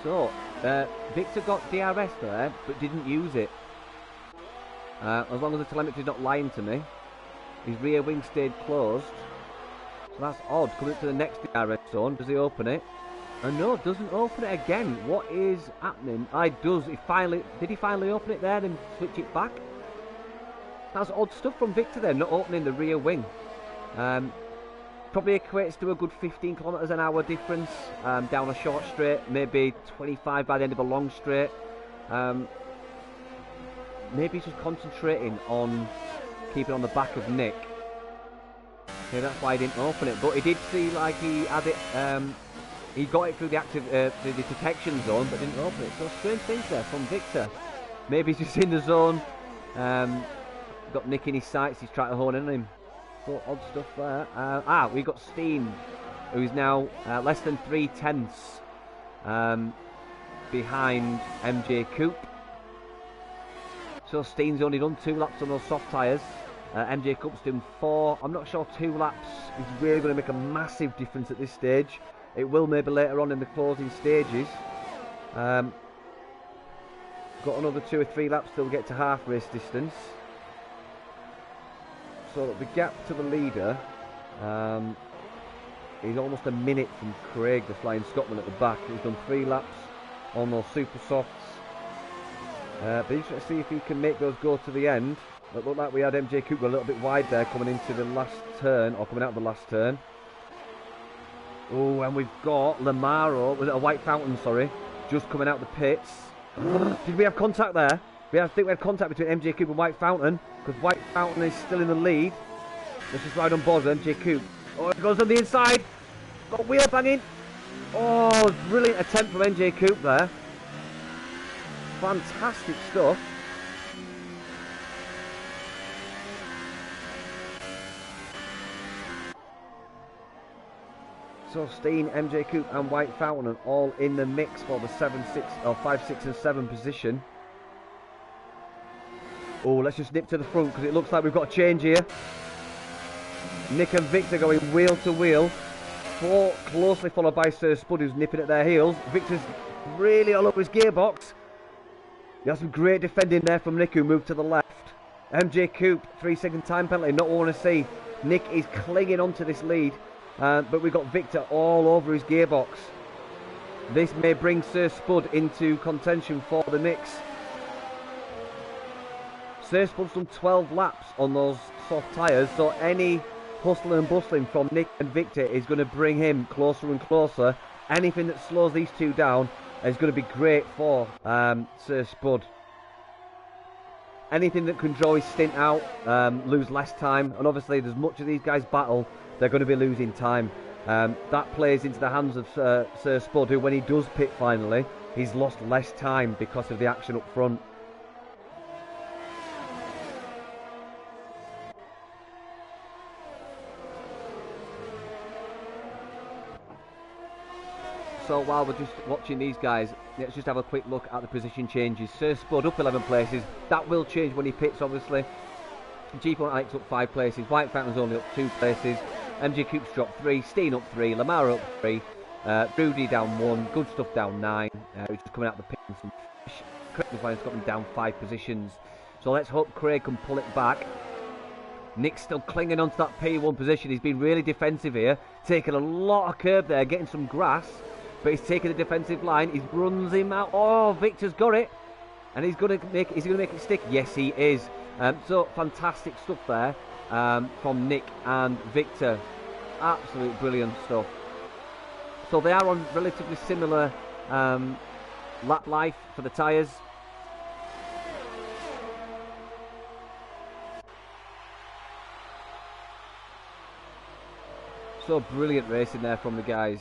So, Victor got DRS there, but didn't use it. As long as the telemetry's not lying to me. His rear wing stayed closed. So that's odd. Coming up to the next DRS zone, does he open it? And no, doesn't open it again. What is happening? Did he finally open it there and switch it back? That's odd stuff from Victor there, not opening the rear wing. Probably equates to a good 15 kilometers an hour difference down a short straight, maybe 25 by the end of a long straight. Maybe he's just concentrating on keeping on the back of Nick. Okay, that's why he didn't open it. But he did see like he had it. He got it through the the detection zone, but didn't open it. So strange things there from Victor. Maybe he's just in the zone. Got Nick in his sights. He's trying to hone in on him. So odd stuff there. We got Steen, who's now less than 3/10 behind MJ Coupe. So Steen's only done 2 laps on those soft tyres. MJ Coupe's doing 4. I'm not sure 2 laps is really going to make a massive difference at this stage. It will maybe later on in the closing stages. Got another 2 or 3 laps till we get to half race distance. So the gap to the leader is almost a minute from Craig, the Flying Scotsman at the back. He's done 3 laps on those super softs. But interesting to see if he can make those go to the end. It looked like we had MJ Cooper a little bit wide there coming into the last turn, or coming out of the last turn. Oh, and we've got Lamaro, was it a White Fountain, sorry, just coming out the pits. Did we have contact there? I think we had contact between MJ Cooper and White Fountain, because White Fountain is still in the lead. Let's just ride on board with MJ Cooper. Oh, it goes on the inside. Got wheel banging. Oh, brilliant attempt from MJ Cooper there. Fantastic stuff. So Steen, MJ Coupe and White Fountain are all in the mix for the 7, 6, or 5, 6 and 7 position. Oh, let's just nip to the front because it looks like we've got a change here. Nick and Victor going wheel to wheel. Closely followed by Sir Spud, who's nipping at their heels. Victor's really all over his gearbox. He has some great defending there from Nick, who moved to the left. MJ Coupe, 3-second time penalty, not what I want to see. Nick is clinging onto this lead. But we've got Victor all over his gearbox. This may bring Sir Spud into contention for the mix. Sir Spud's done 12 laps on those soft tyres, so any hustling and bustling from Nick and Victor is going to bring him closer and closer. Anything that slows these two down is going to be great for Sir Spud. Anything that can draw his stint out, lose less time, and obviously as much as these guys battle, they're going to be losing time. That plays into the hands of Sir Spud, who when he does pit finally, he's lost less time because of the action up front. So while we're just watching these guys, let's just have a quick look at the position changes. Sir Spud up 11 places. That will change when he pits, obviously. G1X up 5 places. White Fountain's only up 2 places. MJ Coupe's dropped 3. Steen up 3. Lamaro up 3. Rudy down 1. Good Stuff down 9. Who's just coming out the pit and some fish. Craig McLaren's got them down 5 positions. So let's hope Craig can pull it back. Nick's still clinging onto that P1 position. He's been really defensive here, taking a lot of curb there, getting some grass, but he's taking the defensive line. He runs him out. Oh, Victor's got it, and he's going to make. Is he going to make it stick? Yes, he is. So fantastic stuff there from Nick and Victor. Absolute brilliant stuff. So they are on relatively similar lap life for the tyres. So brilliant racing there from the guys.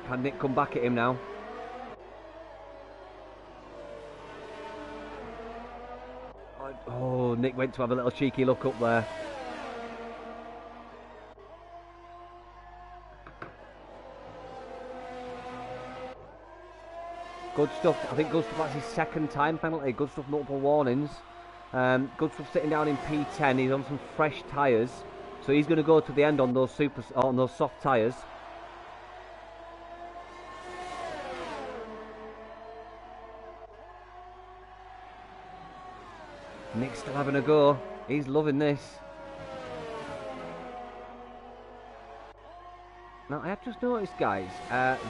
Can Nick come back at him now? Oh, Nick went to have a little cheeky look up there. Good stuff. I think Good Stuff, that's his second time penalty. Good Stuff, multiple warnings. Good Stuff sitting down in P10. He's on some fresh tyres, so he's going to go to the end on those soft tyres. Nick's still having a go. He's loving this. Now I have just noticed, guys,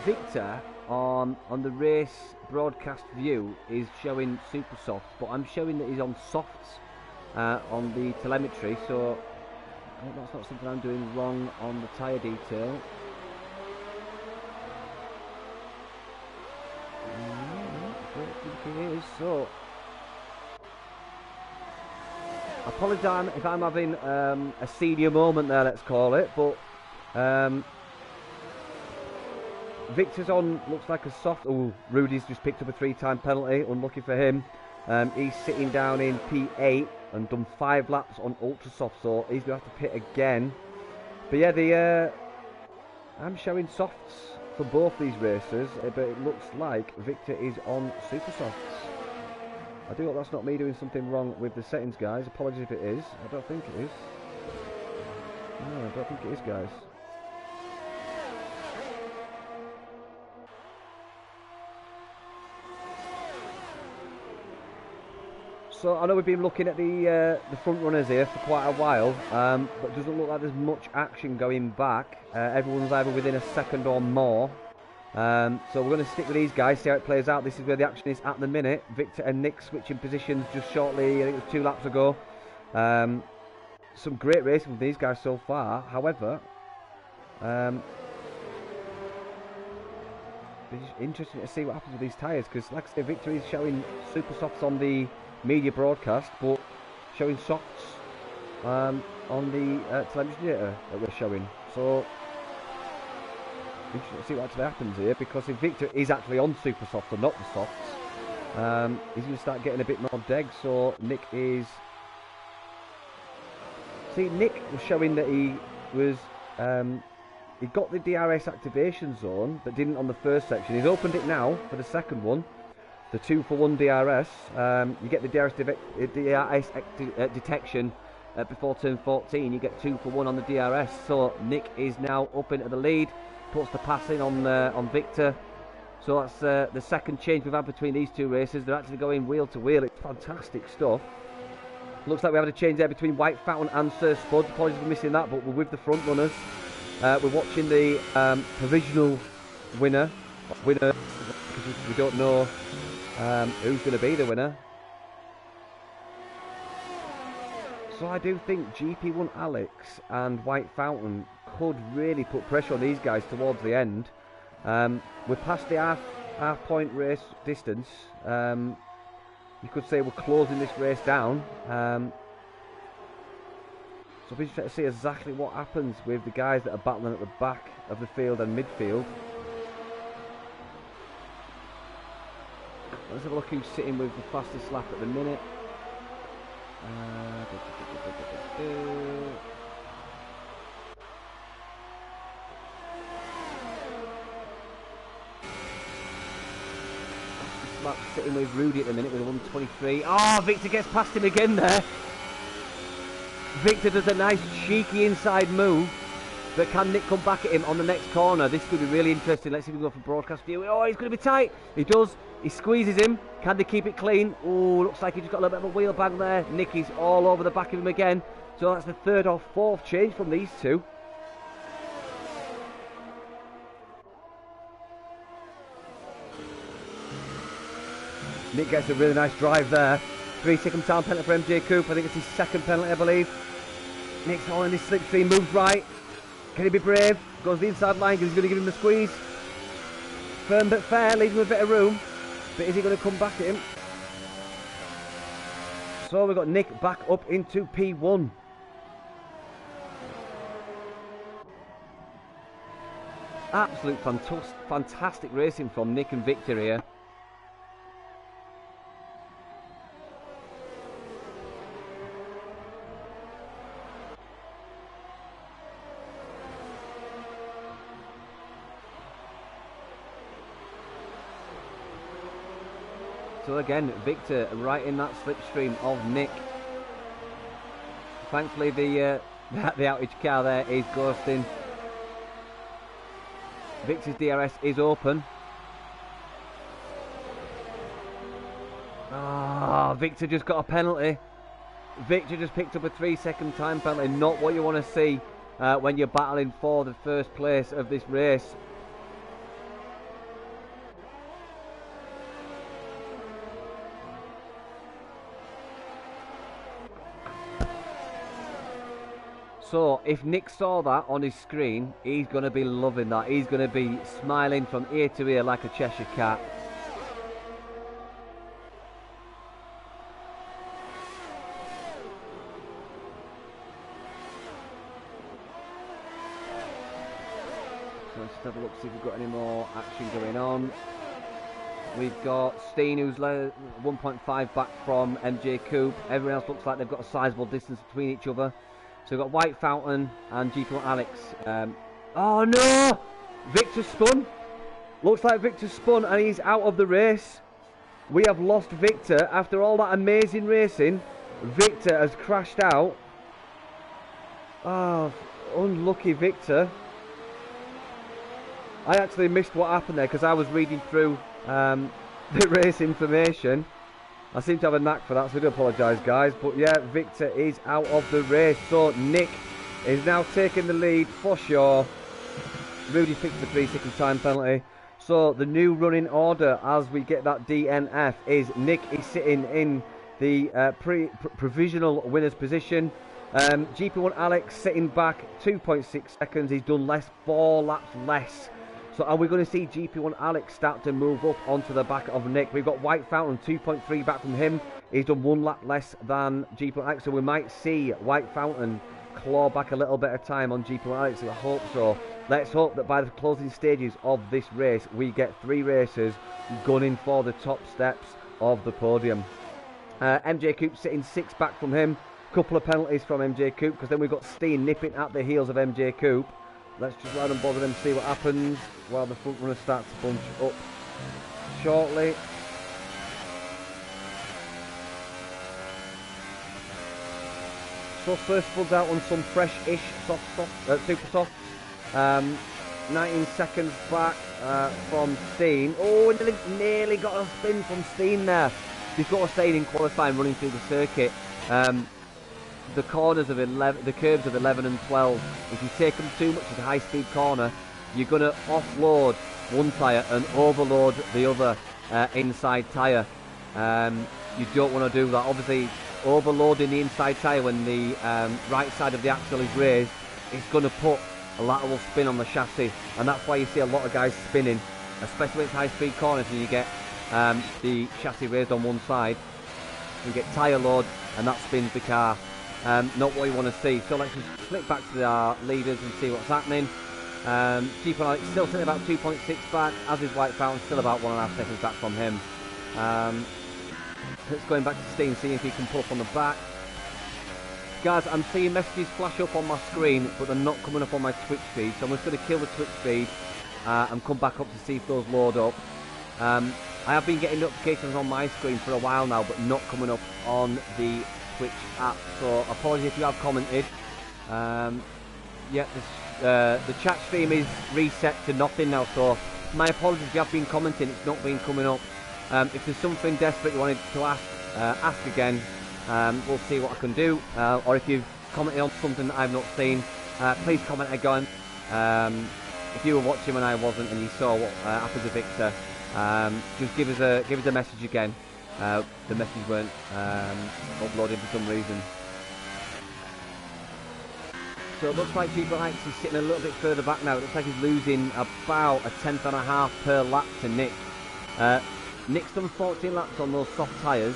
Victor on the race broadcast view is showing super softs, but I'm showing that he's on softs on the telemetry, so I hope that's not something I'm doing wrong on the tyre detail. I don't think it is. So I apologise if I'm having a senior moment there, let's call it, but Victor's on, looks like a soft. Oh, Rudy's just picked up a 3-time penalty, unlucky for him. He's sitting down in P8 and done 5 laps on ultra soft, so he's going to have to pit again. But yeah, I'm showing softs for both these races, but it looks like Victor is on super softs. I do hope that's not me doing something wrong with the settings, guys. Apologies if it is. I don't think it is. No, I don't think it is, guys. So I know we've been looking at the front runners here for quite a while, but it doesn't look like there's much action going back. Everyone's either within a second or more. So we're going to stick with these guys, see how it plays out. This is where the action is at the minute. Victor and Nick switching positions just shortly, I think it was 2 laps ago. Some great racing from these guys so far. However, it's interesting to see what happens with these tyres, because like I say, Victor is showing super softs on the media broadcast, but showing softs on the television data that we're showing. So interesting to see what actually happens here, because if Victor is actually on super softs and not the softs, he's going to start getting a bit more deg. So Nick is... See, Nick was showing that he was... he got the DRS activation zone, but didn't on the first section. He's opened it now for the second one. The 2-for-1 DRS. You get the DRS detection before turn 14. You get 2-for-1 on the DRS. So Nick is now up into the lead. Puts the pass in on Victor. So that's the second change we've had between these two races. They're actually going wheel to wheel. It's fantastic stuff. Looks like we have a change there between White Fountain and Sir Spuds. Apologies for missing that, but we're with the front runners. We're watching the provisional winner, because we don't know who's going to be the winner. So I do think GP1 Alex and White Fountain could really put pressure on these guys towards the end. We're past the half point race distance. You could say we're closing this race down. So we're just trying to see exactly what happens with the guys that are battling at the back of the field and midfield. Let's have a look who's sitting with the fastest lap at the minute. Fastest lap sitting with Rudy at the minute with a 1:23. Oh, Victor gets past him again there. Victor does a nice cheeky inside move. But can Nick come back at him on the next corner? This could be really interesting. Let's see if we go for broadcast view. Oh, he's going to be tight. He does. He squeezes him. Can they keep it clean? Oh, looks like he just got a little bit of a wheel bang there. Nick is all over the back of him again. So that's the third or fourth change from these two. Nick gets a really nice drive there. 3-second time penalty for MJ Coupe. I think it's his second penalty, I believe. Nick's all in his slipstream, moves right. Can he be brave? Goes the inside line because he's going to give him the squeeze. Firm but fair, leaving him a bit of room. But is he going to come back at him? So we've got Nick back up into P1. Absolute fantastic racing from Nick and Victor here. So again, Victor right in that slipstream of Nick. Thankfully the outage car there is ghosting. Victor's DRS is open. Ah, Victor just got a penalty. Victor just picked up a 3-second time penalty. Not what you want to see when you're battling for the first place of this race. So, if Nick saw that on his screen, he's going to be loving that. He's going to be smiling from ear to ear like a Cheshire cat. So let's just have a look, see if we've got any more action going on. We've got Steen, who's 1.5 back from MJ Coupe. Everyone else looks like they've got a sizable distance between each other. So we've got White Fountain and GP1 Alex. Oh no! Victor spun. Looks like Victor spun and he's out of the race. We have lost Victor after all that amazing racing. Victor has crashed out. Oh, unlucky Victor. I actually missed what happened there because I was reading through the race information. I seem to have a knack for that, so I do apologise, guys. But yeah, Victor is out of the race. So Nick is now taking the lead for sure. Rudy picked the 3-second time penalty. So the new running order as we get that DNF is Nick is sitting in the provisional winner's position. GP1 Alex sitting back 2.6 seconds. He's done 4 laps less. So are we going to see GP1 Alex start to move up onto the back of Nick? We've got White Fountain 2.3 back from him. He's done 1 lap less than GP1 Alex. So we might see White Fountain claw back a little bit of time on GP1 Alex. I hope so. Let's hope that by the closing stages of this race, we get 3 racers gunning for the top steps of the podium. MJ Coupe sitting 6 back from him. Couple of penalties from MJ Coupe because then we've got Steen nipping at the heels of MJ Coupe. Let's just let them bother them, see what happens while the front runner starts to bunch up shortly. So first floods out on some fresh-ish super soft. 19 seconds back from Steen. Oh, nearly got a spin from Steen there. Before Steen in qualifying, running through the circuit. The corners of 11, the curves of 11 and 12. If you take them too much as a high-speed corner, you're going to offload one tyre and overload the other inside tyre. You don't want to do that. Obviously, overloading the inside tyre when the right side of the axle is raised, it's going to put a lateral spin on the chassis, and that's why you see a lot of guys spinning, especially when it's high-speed corners and you get the chassis raised on one side. You get tyre load, and that spins the car. Not what you want to see. So let's just flick back to our leaders and see what's happening. GP1 Alex still sitting about 2.6 back, as is White Fountain, still about 1.5 seconds back from him. Let's going back to Steen, seeing if he can pull up on the back. Guys, I'm seeing messages flash up on my screen, but they're not coming up on my Twitch feed, so I'm just going to kill the Twitch feed and come back up to see if those load up. I have been getting notifications on my screen for a while now, but not coming up on the Twitch app, so apologies if you have commented. Yeah, the chat stream is reset to nothing now, so my apologies if you have been commenting, it's not been coming up. If there's something desperate you wanted to ask, ask again. We'll see what I can do. Or if you've commented on something that I've not seen, please comment again. If you were watching when I wasn't and you saw what happened to Victor, just give us a message again. The message weren't uploaded for some reason. So it looks like Super Alex is sitting a little bit further back now. It looks like he's losing about a tenth and a half per lap to Nick. Nick's done 14 laps on those soft tyres.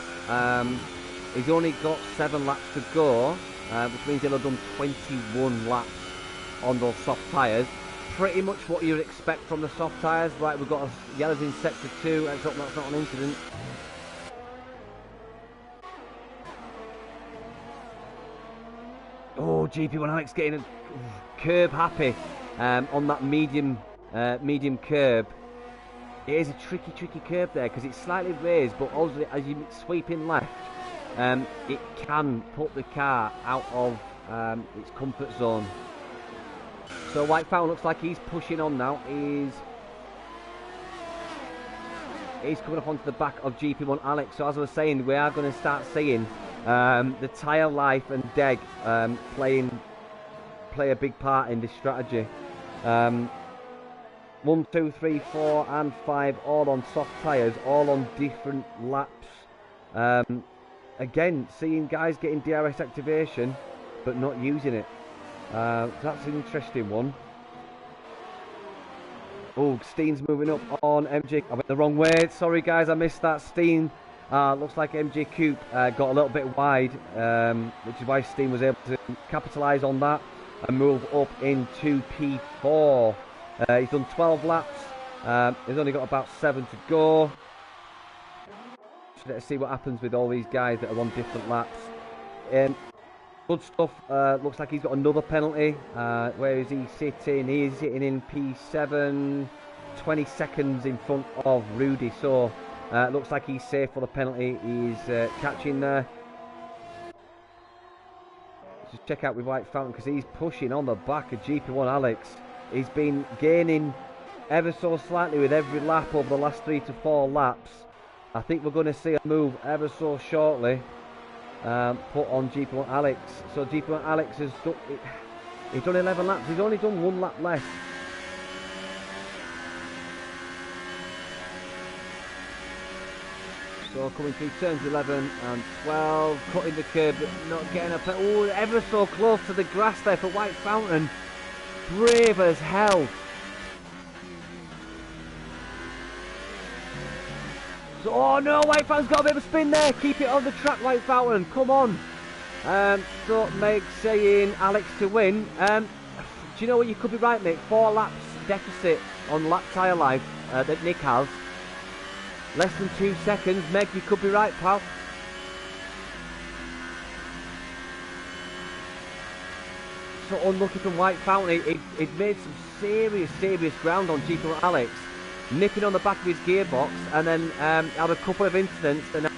He's only got 7 laps to go, which means he'll have done 21 laps on those soft tyres. Pretty much what you'd expect from the soft tyres. Right, we've got yellows in sector 2. Let's hope that's not an incident. Oh, GP1 Alex getting a curb happy on that medium curb. It is a tricky curb there because it's slightly raised, but also as you sweep in left, it can put the car out of its comfort zone. So White Fountain looks like he's pushing on now. He's coming up onto the back of GP1 Alex. So as I was saying, we are going to start seeing the tyre life and deg play a big part in this strategy. 1, 2, 3, 4 and 5 all on soft tyres, all on different laps. Again, seeing guys getting DRS activation but not using it. That's an interesting one. Oh, Steen's moving up on MJ. I went the wrong way. Sorry guys, I missed that. Steen looks like MJ Coupe got a little bit wide, which is why Steen was able to capitalise on that and move up into P4. He's done 12 laps. He's only got about 7 to go. So let's see what happens with all these guys that are on different laps. Good stuff. Looks like he's got another penalty. Where is he sitting? He is sitting in P7, 20 seconds in front of Rudy. So looks like he's safe for the penalty. He's catching there. Just check out with White Fountain because he's pushing on the back of GP1 Alex. He's been gaining ever so slightly with every lap over the last 3 to 4 laps. I think we're going to see a move ever so shortly put on GP1 Alex. So GP1 Alex has done, he's done 11 laps. He's only done 1 lap less. So coming through turns 11 and 12, cutting the curb but not getting a... Oh, ever so close to the grass there for White Fountain. Brave as hell. So, oh no, White Fountain's got a bit of a spin there. Keep it on the track, White Fountain. Come on. So Meg saying Alex to win. Do you know what? You could be right, mate. 4 laps deficit on lap tyre life that Nick has. Less than 2 seconds. Meg, you could be right, pal. So unlucky from White Fountain. It made some serious ground on GP1 Alex, nipping on the back of his gearbox, and then had a couple of incidents and a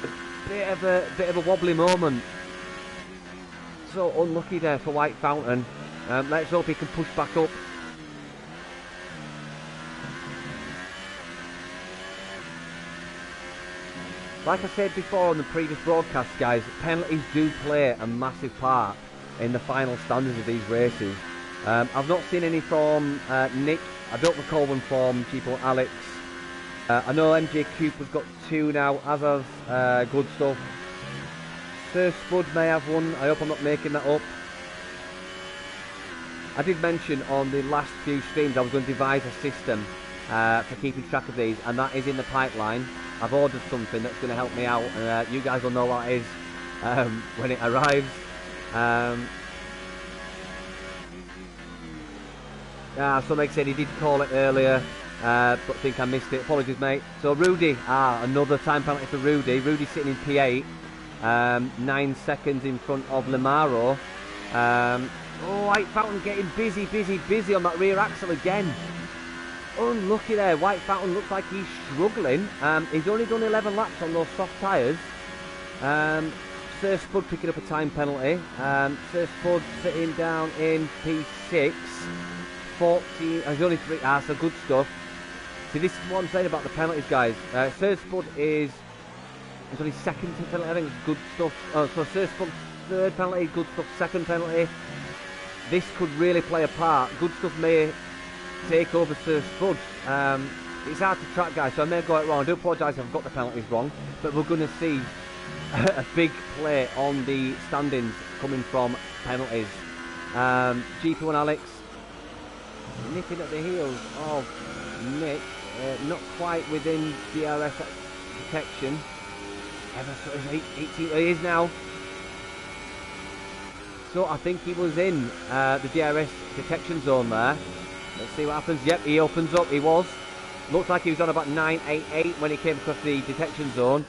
bit of a wobbly moment. So unlucky there for White Fountain. Let's hope he can push back up. Like I said before on the previous broadcast, guys, penalties do play a massive part in the final standards of these races. I've not seen any from Nick. I don't recall one from GP1 Alex. I know MJ Coupe has got 2 now, as has Good Stuff. Sir Spud may have 1. I hope I'm not making that up. I did mention on the last few streams I was going to devise a system for keeping track of these, and that is in the pipeline. I've ordered something that's going to help me out, and you guys will know what it is when it arrives. So Meg said he did call it earlier, but I think I missed it. Apologies, mate. So Rudy, another time penalty for Rudy. Rudy sitting in P8, 9 seconds in front of Lamaro. Oh, White Fountain getting busy on that rear axle again. Unlucky there. White Fountain looks like he's struggling. He's only done 11 laps on those soft tyres. Sir Spud picking up a time penalty. Sir Spud sitting down in P6. 14, there's only 3, so good stuff. See, this is what I'm saying about the penalties, guys. Third Spud is only second penalty, I think it's good stuff. Oh, so Third Spud, third penalty, good stuff, second penalty. This could really play a part. Good stuff may take over Sir Spud. It's hard to track, guys, so I may go it wrong. I do apologise if I've got the penalties wrong, but we're going to see a big play on the standings coming from penalties. GP1 Alex nipping at the heels of Nick, not quite within DRS detection. Ever so 18, he is now. So I think he was in the DRS detection zone there. Let's see what happens. Yep, he opens up. He was. Looks like he was on about 988 when he came across the detection zone.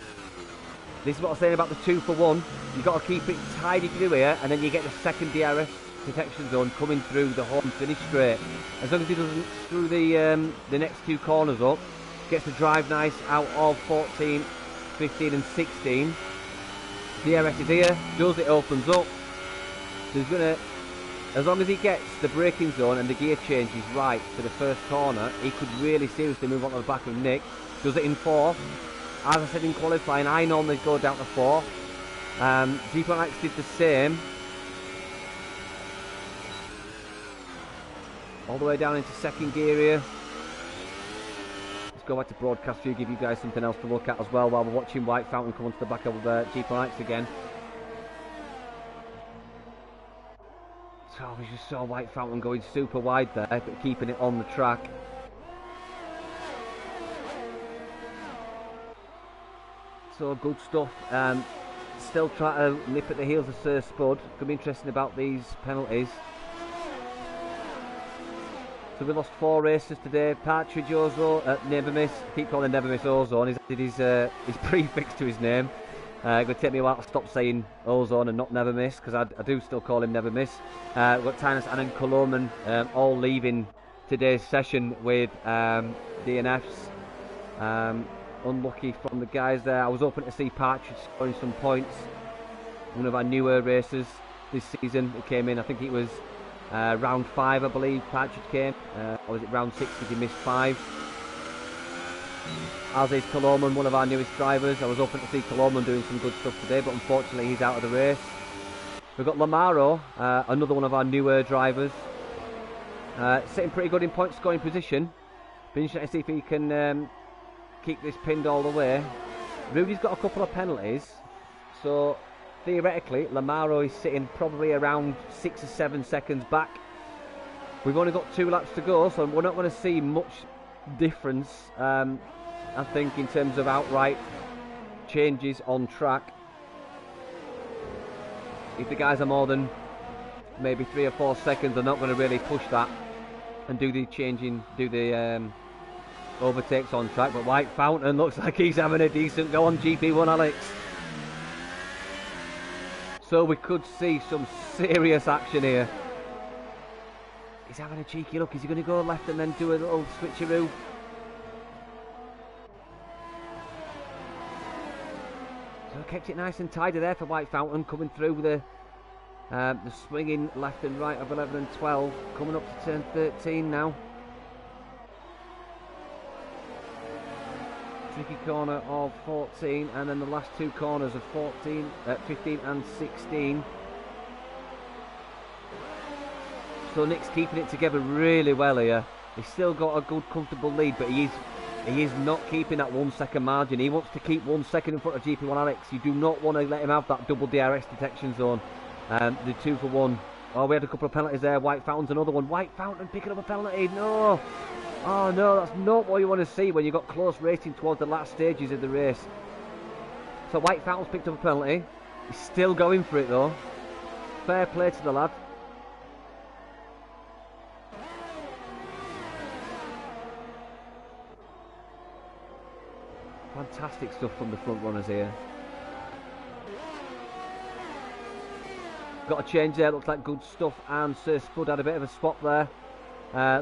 This is what I'm saying about the 2 for 1. You've got to keep it tidy through here, and then you get the second DRS detection zone coming through the home finish straight. As long as he doesn't screw the next 2 corners up, gets the drive nice out of 14, 15 and 16. DRS is here, does it, opens up. So he's going to, as long as he gets the braking zone and the gear change is right for the first corner, he could really seriously move on to the back of Nick. Does it in 4. As I said in qualifying, I normally go down to 4. GP1 did the same. All the way down into second gear here. Let's go back to broadcast view, give you guys something else to look at as well while we're watching White Fountain come onto the back of GP1 again. So we just saw White Fountain going super wide there, but keeping it on the track. So good stuff. Still trying to nip at the heels of Sir Spud. Could be interesting about these penalties. So we lost 4 races today. Partridge, Ozone, Never Miss. I keep calling Never Miss Ozone. He's added his prefix to his name. It's going to take me a while to stop saying Ozone and not Never Miss, because I do still call him Never Miss. We've got Tinus and Coloman all leaving today's session with DNFs. Unlucky from the guys there. I was hoping to see Partridge scoring some points. One of our newer racers this season. It came in, I think it was round 5, I believe Partridge came. Or was it round 6 because he missed 5? As is Coloman, one of our newest drivers. I was hoping to see Coloman doing some good stuff today, but unfortunately he's out of the race. We've got Lamaro, another one of our newer drivers. Sitting pretty good in point scoring position. Be interesting to see if he can keep this pinned all the way. Rudy's got a couple of penalties, so theoretically Lamaro is sitting probably around 6 or 7 seconds back. We've only got 2 laps to go, so we're not going to see much difference, I think, in terms of outright changes on track. If the guys are more than maybe 3 or 4 seconds, they're not going to really push that and do the overtakes on track. But White Fountain looks like he's having a decent go on GP1 Alex. So we could see some serious action here. He's having a cheeky look. Is he going to go left and then do a little switcheroo? So kept it nice and tidy there for White Fountain, coming through the swinging left and right of 11 and 12, coming up to turn 13 now. Tricky corner of 14, and then the last 2 corners of 15 and 16. So Nick's keeping it together really well here. He's still got a good comfortable lead, but he is not keeping that 1 second margin. He wants to keep 1 second in front of GP1 Alex. You do not want to let him have that double DRS detection zone. The 2 for 1. Oh, we had a couple of penalties there. White Fountain's another one. White Fountain picking up a penalty. No! Oh no, that's not what you want to see when you've got close racing towards the last stages of the race. So White Fountain's picked up a penalty. He's still going for it though. Fair play to the lad. Fantastic stuff from the front runners here. Got a change there, looks like good stuff, and Sir Spud had a bit of a spot there.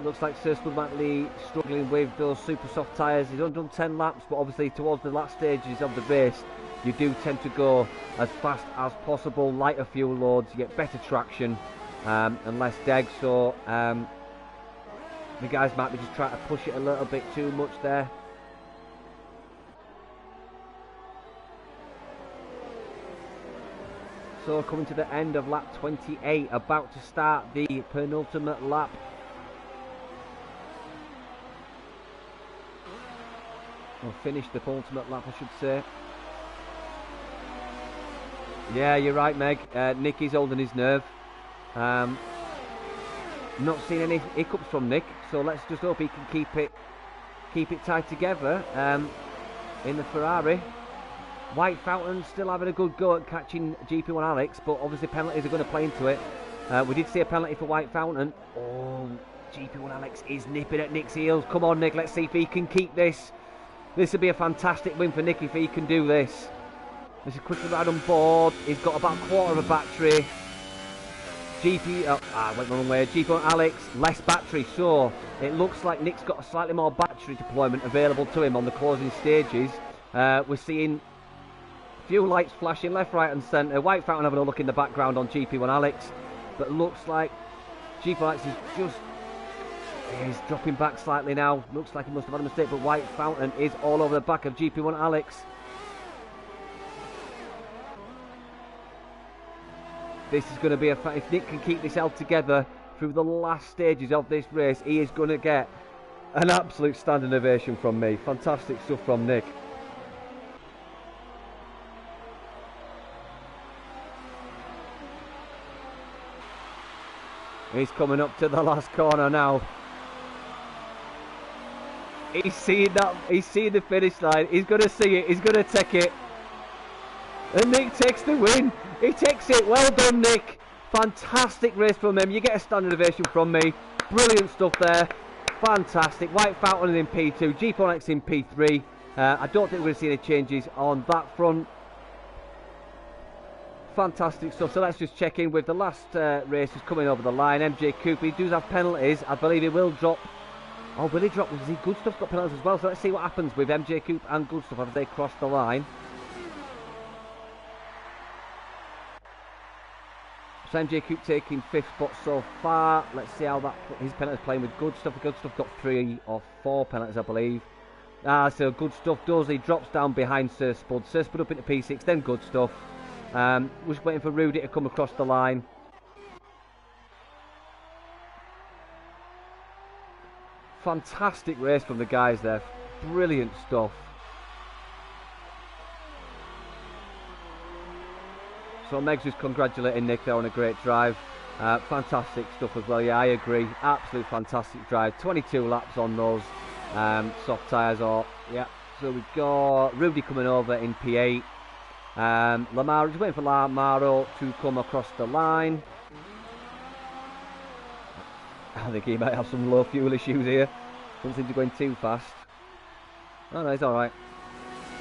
Looks like Sir Spud might be struggling with those super soft tyres. He's only done 10 laps, but obviously towards the last stages of the race, you do tend to go as fast as possible, lighter fuel loads, you get better traction and less deg. So The guys might be just trying to push it a little bit too much there. So coming to the end of lap 28, about to start the penultimate lap. Or finish the penultimate lap, I should say. Yeah, you're right, Meg. Nick is holding his nerve. Not seeing any hiccups from Nick, so let's just hope he can keep it tied together in the Ferrari. White Fountain still having a good go at catching GP1 Alex, but obviously penalties are going to play into it. We did see a penalty for White Fountain. Oh, GP1 Alex is nipping at Nick's heels. Come on, Nick, let's see if he can keep this. This would be a fantastic win for Nick if he can do this. This is quickly right on board. He's got about a quarter of a battery. I went the wrong way. GP1 Alex, less battery, so it looks like Nick's got a slightly more battery deployment available to him on the closing stages. We're seeing few lights flashing left, right and centre. White Fountain having a look in the background on GP1 Alex, but looks like GP1 Alex is he's dropping back slightly now. Looks like he must have had a mistake, but White Fountain is all over the back of GP1 Alex. This is going to be if Nick can keep this held together through the last stages of this race, he is going to get an absolute standing ovation from me. Fantastic stuff from Nick. He's coming up to the last corner now. He's seeing that. He's seeing the finish line. He's going to see it. He's going to take it. And Nick takes the win. He takes it. Well done, Nick. Fantastic race from him. You get a standing ovation from me. Brilliant stuff there. Fantastic. White Fountain in P2. GP1 Alex in P3. I don't think we're going to see any changes on that front. Fantastic stuff. So let's just check in with the last races coming over the line. MJ Cooper, he does have penalties. I believe he will drop. Oh, will he drop? Has he Good Stuff got penalties as well? So let's see what happens with MJ Cooper and Good Stuff as they cross the line. So MJ Cooper taking 5th spot so far. Let's see how that his penalties playing with Good Stuff. Good Stuff got 3 or 4 penalties, I believe. So Good Stuff does. He drops down behind Sir Spud. Sir Spud up into P6, then Good Stuff. We're just waiting for Rudy to come across the line. Fantastic race from the guys there. Brilliant stuff. So Meg's just congratulating Nick there on a great drive. Fantastic stuff as well. Yeah, I agree. Absolute fantastic drive. 22 laps on those soft tyres. Yeah. So we've got Rudy coming over in P8. Lamar, just waiting for Lamaro to come across the line. I think he might have some low fuel issues here. Doesn't seem to be going too fast. Oh no, he's alright.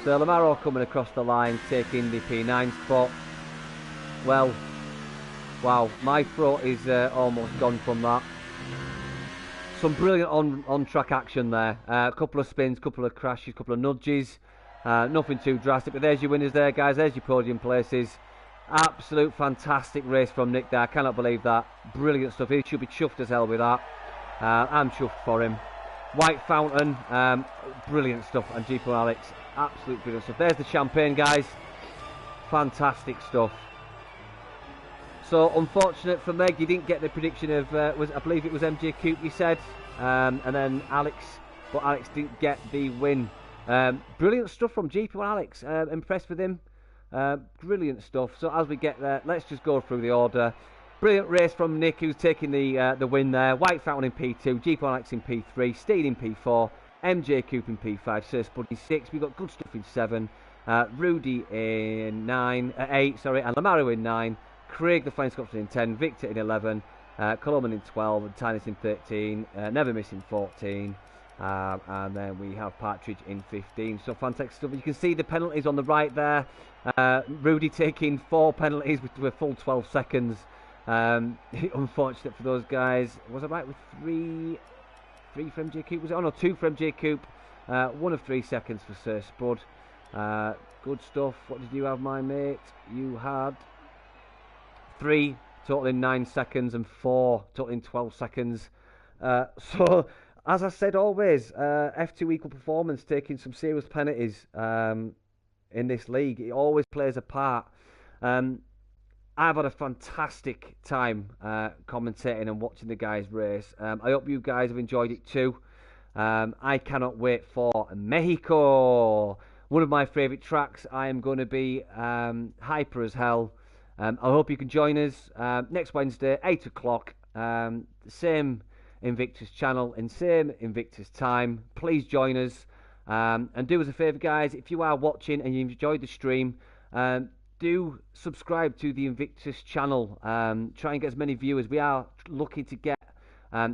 So Lamaro coming across the line, taking the P9 spot. Well, wow, my throat is almost gone from that. Some brilliant on-track action there. A couple of spins, couple of crashes, couple of nudges. Nothing too drastic, but there's your winners there, guys. There's your podium places. Absolute fantastic race from Nick there. I cannot believe that. Brilliant stuff. He should be chuffed as hell with that. I'm chuffed for him. White Fountain, brilliant stuff. And GP1 Alex, absolute brilliant stuff. There's the champagne, guys. Fantastic stuff. So, unfortunate for Meg, you didn't get the prediction of, I believe it was MJ Coop, you said. And then Alex, but Alex didn't get the win. Brilliant stuff from GP1 Alex. Impressed with him. Brilliant stuff. So as we get there, let's just go through the order. Brilliant race from Nick, who's taking the win there. White Fountain in P2, GP1 Alex in P3, Steed in P4, MJ Coop in P5, Sir Spud in 6. We've got Good Stuff in 7, Rudy in 8, and Lamaro in 9. Craig the Flying Scotsman in 10, Victor in 11, Coleman in 12, and Tynus in 13, Never Miss in 14. And then we have Partridge in 15. So fantastic stuff. You can see the penalties on the right there. Rudy taking 4 penalties with a full 12 seconds. Unfortunate for those guys. Was it right with 3 from MJ Coop? Was it? Oh no, 2 from MJ Coop. 1 of 3 seconds for Sir Spud. Good stuff. What did you have, my mate? You had 3 totaling 9 seconds and 4 totaling 12 seconds. So as I said always, F2 Equal Performance taking some serious penalties in this league. It always plays a part. I've had a fantastic time commentating and watching the guys race. I hope you guys have enjoyed it too. I cannot wait for Mexico. One of my favourite tracks. I am going to be hyper as hell. I hope you can join us next Wednesday, 8 o'clock. The same Invictus channel and same Invictus time. Please join us. And do us a favour, guys. If you are watching and you enjoyed the stream, do subscribe to the Invictus channel. Try and get as many viewers. We are looking to get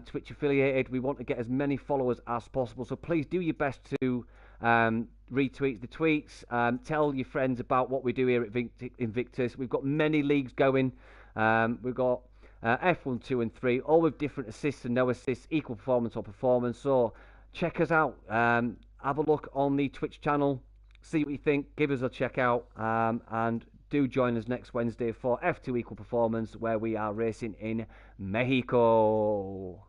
Twitch affiliated. We want to get as many followers as possible. So please do your best to retweet the tweets. Tell your friends about what we do here at Invictus. We've got many leagues going. We've got F1, 2 and 3, all with different assists and no assists, equal performance or performance. So check us out. Have a look on the Twitch channel. See what you think. Give us a check out. And do join us next Wednesday for F2 Equal Performance, where we are racing in Mexico.